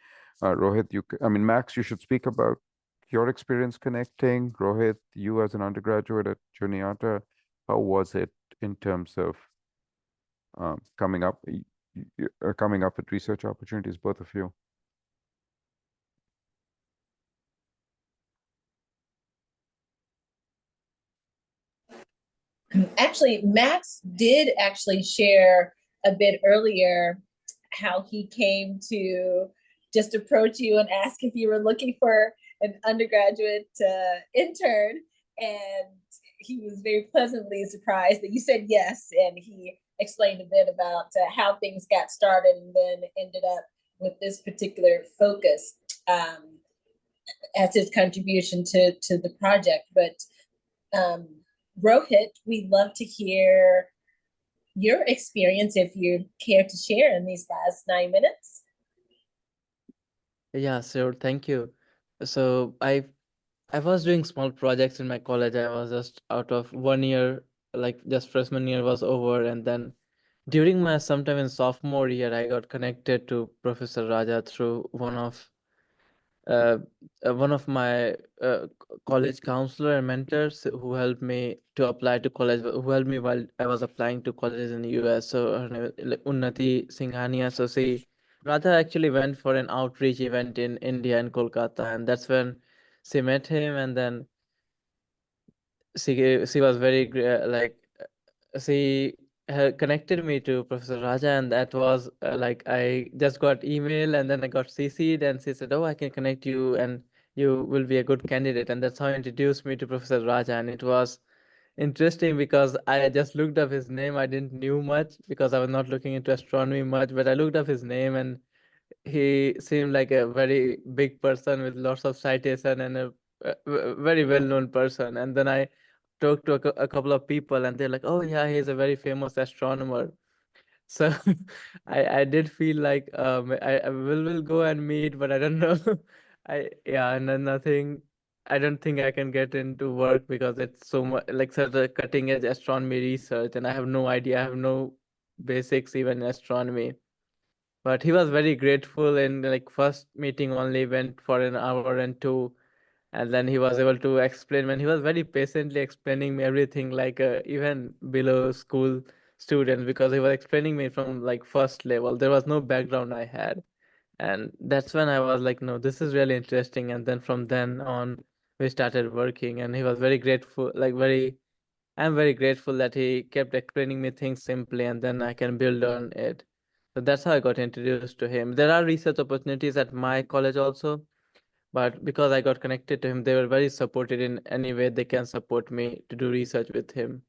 Rohit, Max, you should speak about your experience connecting. Rohit, you as an undergraduate at Juniata, how was it in terms of coming up with research opportunities, both of you? Actually, Max did actually share a bit earlier how he came to just approach you and ask if you were looking for an undergraduate intern, and he was very pleasantly surprised that you said yes, and he explained a bit about how things got started and then ended up with this particular focus as his contribution to the project. But Rohit, we'd love to hear your experience if you care to share in these last 9 minutes. Yeah, sure. Thank you. So I was doing small projects in my college. I was just out of 1 year, like just freshman year was over, and then during my sometime in sophomore year, I got connected to Professor Raja through one of my college counselor and mentors who helped me to apply to college, who helped me while I was applying to colleges in the US. So her name is Unnati Singhania. So she Raja actually went for an outreach event in India in Kolkata, and that's when she met him, and then she was very she connected me to Professor Raja, and that was like I just got email, and then I got CC'd, and she said, "Oh, I can connect you, and you will be a good candidate," and that's how he introduced me to Professor Raja, and it was interesting because I just looked up his name. I didn't knew much because I was not looking into astronomy much, but I looked up his name, and he seemed like a very big person with lots of citation and a very well-known person. And then I talked to a couple of people, and they're like, "Oh yeah, he's a very famous astronomer." So I did feel like I will go and meet, but I don't know. And then nothing. I don't think I can get into work because it's so much like such a cutting edge astronomy research, and I have no idea. I have no basics even in astronomy. But he was very grateful, and like first meeting only went for an hour and two, and then he was able to explain, and he was very patiently explaining me everything, like even below school students, because he was explaining me from like first level. There was no background I had, and that's when I was like, no, this is really interesting. And then from then on, we started working, and he was very grateful, like very. I'm very grateful that he kept explaining me things simply, and then I can build on it. So that's how I got introduced to him. There are research opportunities at my college also, but because I got connected to him, they were very supported in any way they can support me to do research with him.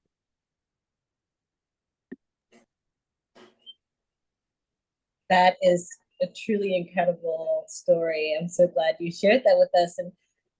That is a truly incredible story. I'm so glad you shared that with us. And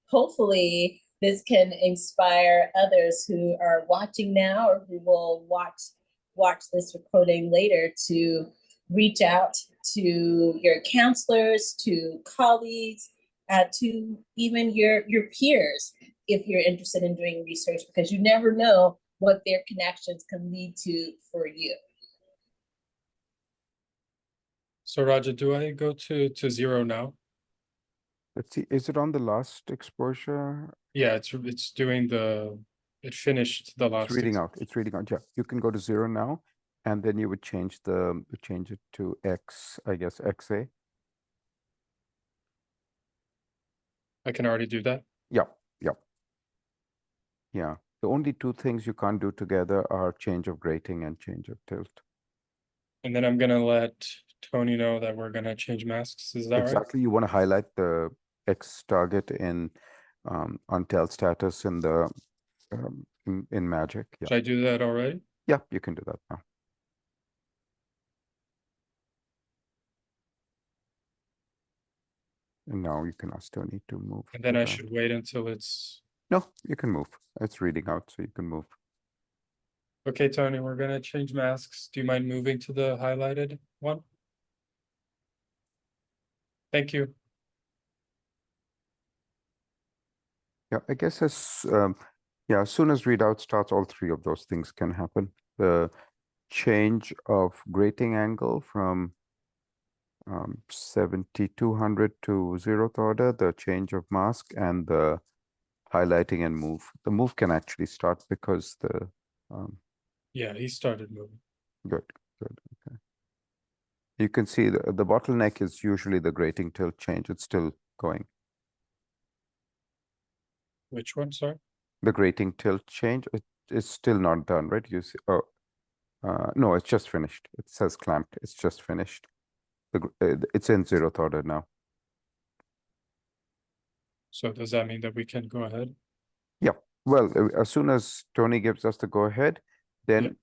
hopefully this can inspire others who are watching now or who will watch this recording later to reach out to your counselors, to colleagues, to even your peers if you're interested in doing research, because you never know what their connections can lead to for you. So Raja, do I go to zero now? Let's see, is it on the last exposure? Yeah, it's doing it finished the last. It's reading out. It's reading out. Yeah, you can go to 0 now, and then you would change it to X, I guess, XA. I can already do that. Yeah, yeah. Yeah. The only two things you can't do together are change of grating and change of tilt. And then I'm gonna let Tony know that we're gonna change masks. Is that right? Exactly. You want to highlight the X target in on tilt status in the in Magic. Yeah. Should I do that already? Yeah, you can do that now. And now you can ask Tony to move. And then to I that. should wait until it's. No, you can move. It's reading out, so you can move. Okay, Tony, we're gonna change masks. Do you mind moving to the highlighted one? Thank you. Yeah, I guess as soon as readout starts, all three of those things can happen. The change of grating angle from 7200 to 0th order, the change of mask, and the highlighting and move. The move can actually start because the Yeah, he started moving. good. Okay. You can see the bottleneck is usually the grating tilt change. It's still going. Which one, sorry? The grating tilt change is still not done, right? You see, no, it's just finished. It says clamped. It's just finished. It's in 0th order now. So does that mean that we can go ahead? Yeah. Well, as soon as Tony gives us the go ahead, then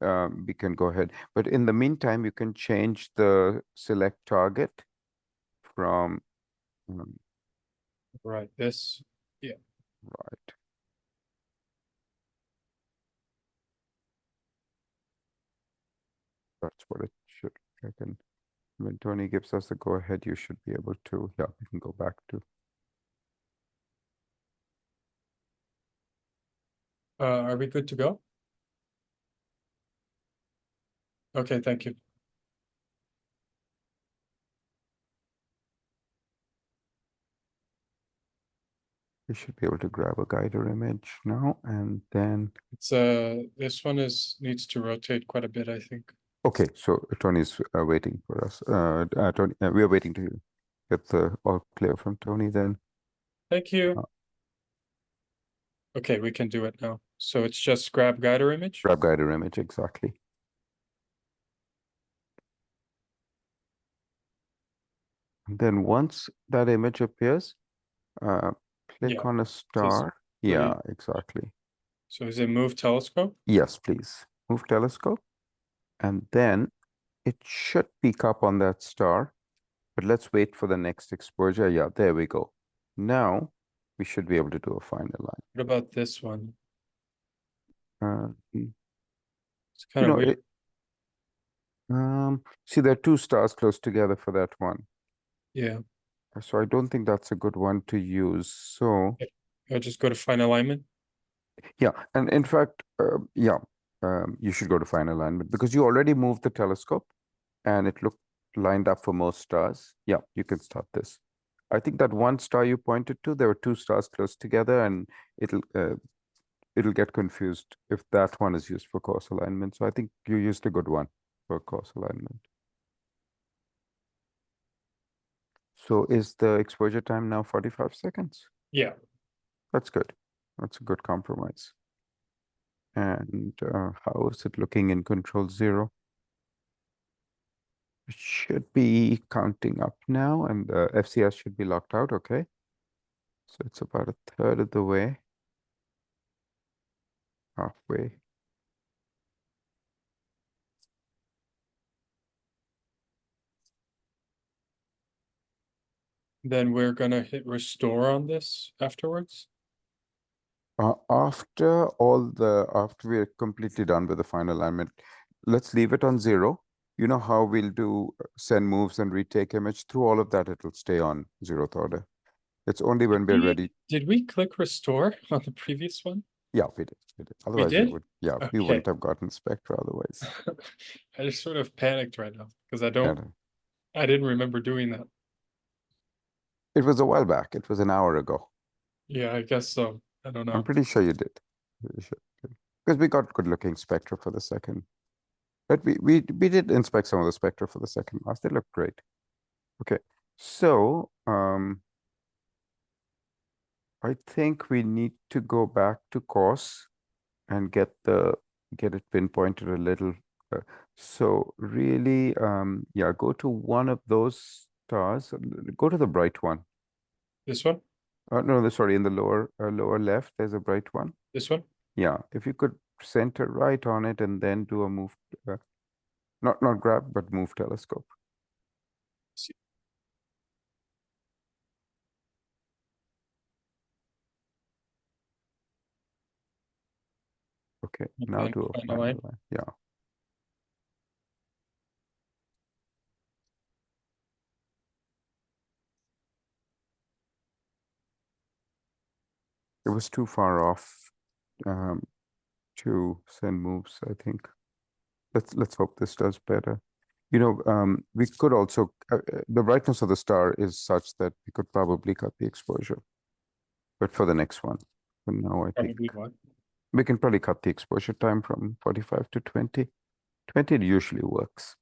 we can go ahead. But in the meantime, you can change the select target from Right, this, yeah. right. That's what it should. I can. When Tony gives us the go ahead, you should be able to. Yeah, we can go back to. Are we good to go? Okay, thank you. We should be able to grab a guider image now, and then It's this one needs to rotate quite a bit, I think. Okay, so Tony's waiting for us. Tony, we are waiting to get the all clear from Tony then. Thank you. Okay, we can do it now. So it's just grab guider image. Grab guider image, exactly. And then once that image appears, click Yeah, on a star. Yeah, exactly. So is it move telescope? Yes, please. Move telescope. And then it should peek up on that star. But let's wait for the next exposure. Yeah, there we go. Now we should be able to do a final line. What about this one? You It's kind of weird. see, there are two stars close together for that one. Yeah. So I don't think that's a good one to use. So I'll just go to find alignment. yeah, and in fact, you should go to final alignment because you already moved the telescope and it looked lined up for most stars. Yeah, you can start this. I think that one star you pointed to, there were two stars close together, and it'll get confused if that one is used for course alignment. So I think you used a good one for course alignment. So is the exposure time now 45 seconds? Yeah. That's good. That's a good compromise. And how is it looking in control 0? It should be counting up now, and the FCS should be locked out, okay? So it's about a third of the way. Halfway. Then we're gonna hit restore on this afterwards. After we're completely done with the final alignment, let's leave it on 0. You know how we'll do send moves and retake image? Through all of that, it'll stay on 0th order. It's only when we're ready. Did we click restore on the previous one? Yeah, we did. Otherwise, did? we Okay. wouldn't have gotten Spectra otherwise. I just sort of panicked right now because I Yeah. didn't remember doing that. It was a while back. It was an hour ago. Yeah, I guess so. I don't know. I'm pretty sure you did. Because we got good looking Spectra for the second. But we did inspect some of the Spectra for the second mass. They look great. Okay. So I think we need to go back to course and get it pinpointed a little. So really, yeah, go to one of those stars. Go to the bright one. This one? No, sorry, in the lower left, there's a bright one. This one? Yeah, if you could center right on it and then do a move, not grab, but move telescope. Okay, now then do a final final line. line. Yeah. It was too far off to send moves, I think. Let's hope this does better. You know, we could also, the brightness of the star is such that we could probably cut the exposure. But for the next one, for now, I think Probably what? we can probably cut the exposure time from 45 to 20. 20 usually works.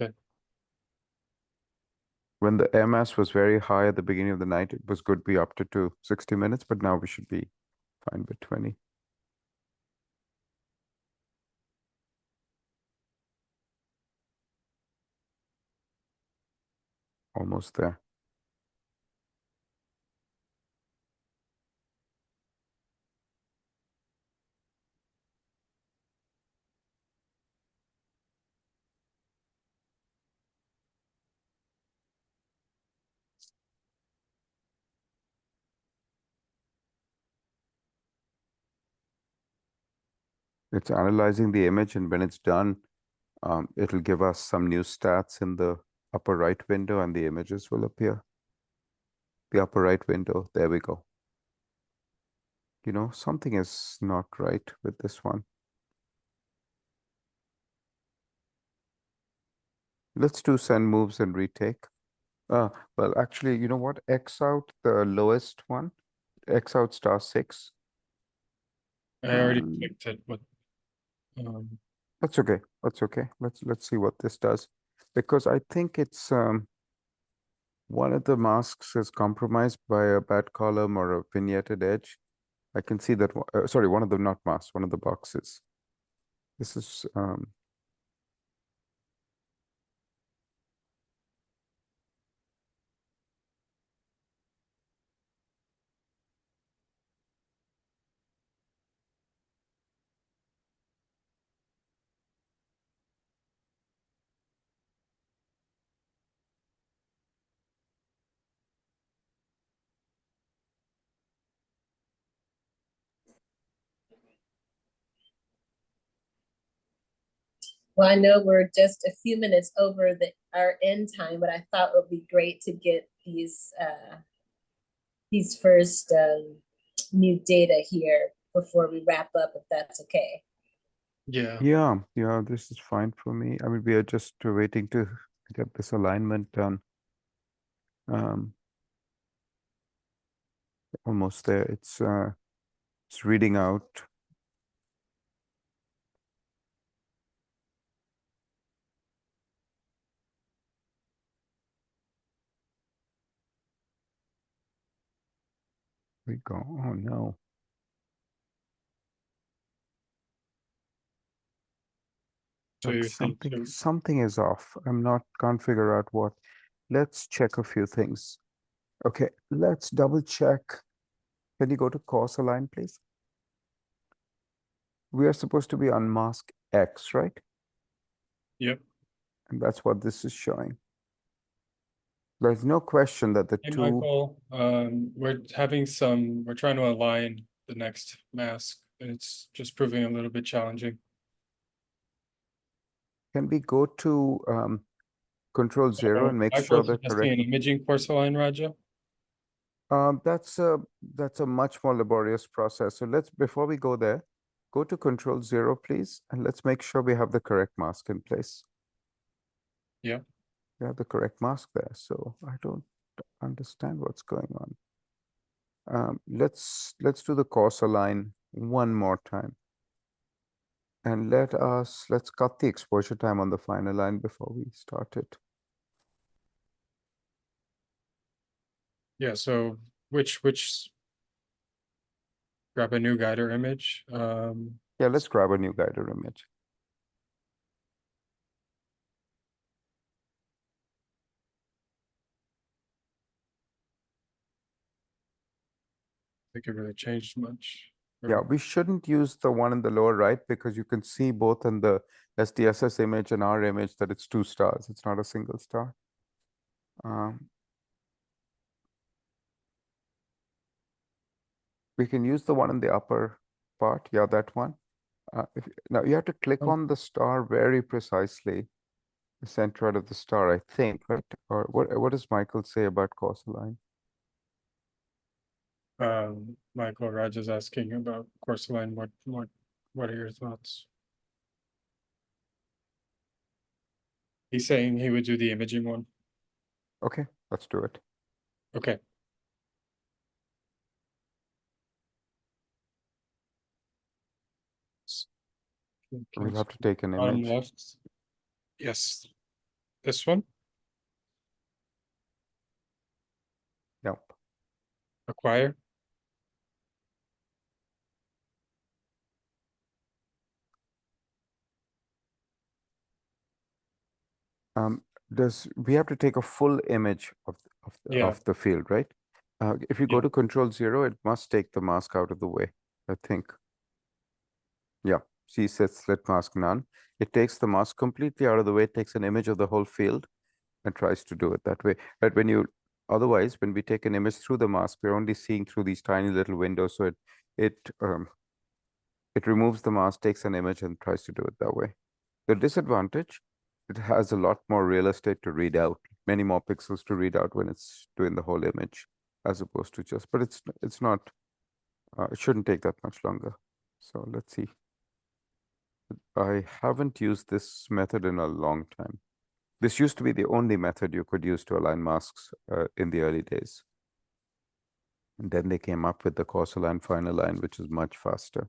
Okay. When the air mass was very high at the beginning of the night, it was good be up to 60 minutes, but now we should be fine with 20. Almost there. It's analyzing the image, and when it's done, it'll give us some new stats in the upper right window, and the images will appear. The upper right window, there we go. You know, something is not right with this one. Let's do send moves and retake. Well, actually, you know what? X out the lowest one. X out star 6. I already clicked it, but That's okay. That's okay. Let's see what this does, because I think it's one of the masks is compromised by a bad column or a vignetted edge. I can see that. Sorry, one of the not masks, one of the boxes. This is Well, I know we're just a few minutes over our end time, but I thought it would be great to get these first new data here before we wrap up, if that's okay. Yeah. yeah, this is fine for me. I mean, we are just waiting to get this alignment done. Almost there. It's reading out. We go. Oh no. So Like you think something is off. Can't figure out what. Let's check a few things. Okay, let's double check. Can you go to course align, please? We are supposed to be on mask X, right? Yep. And that's what this is showing. There's no question that the Hey, two. Michael, we're trying to align the next mask, and it's just proving a little bit challenging. Can we go to control 0 and make Michael, sure that suggesting an imaging course align, Raja? that's a much more laborious process. So before we go there, go to control 0, please, and let's make sure we have the correct mask in place. Yeah. We have the correct mask there, so I don't understand what's going on. Let's do the course align one more time. And let's cut the exposure time on the final line before we start it. Yeah, so which grab a new guider image. Yeah, let's grab a new guider image. I think it really changed much. Yeah, we shouldn't use the one in the lower right because you can see both in the SDSS image and our image that it's 2 stars. It's not a single star. We can use the one in the upper part. Yeah, that one. Now you have to click on the star very precisely, the center out of the star, I think, right? Or what does Michael say about course align? Michael Raj is asking about course align. What are your thoughts? He's saying he would do the imaging one. Okay, let's do it. Okay. We'll have to take an Bottom image. left. Yes. This one. Nope. Acquire. We have to take a full image of the field, right? If you go to control 0, it must take the mask out of the way, I think. Yeah, see, says slit mask none. It takes the mask completely out of the way, takes an image of the whole field and tries to do it that way. But otherwise, when we take an image through the mask, we're only seeing through these tiny little windows. So it removes the mask, takes an image and tries to do it that way. The disadvantage, it has a lot more real estate to read out, many more pixels to read out when it's doing the whole image, as opposed to just, but it's not, it shouldn't take that much longer. So let's see. I haven't used this method in a long time. This used to be the only method you could use to align masks in the early days. And then they came up with the course align, final line, which is much faster.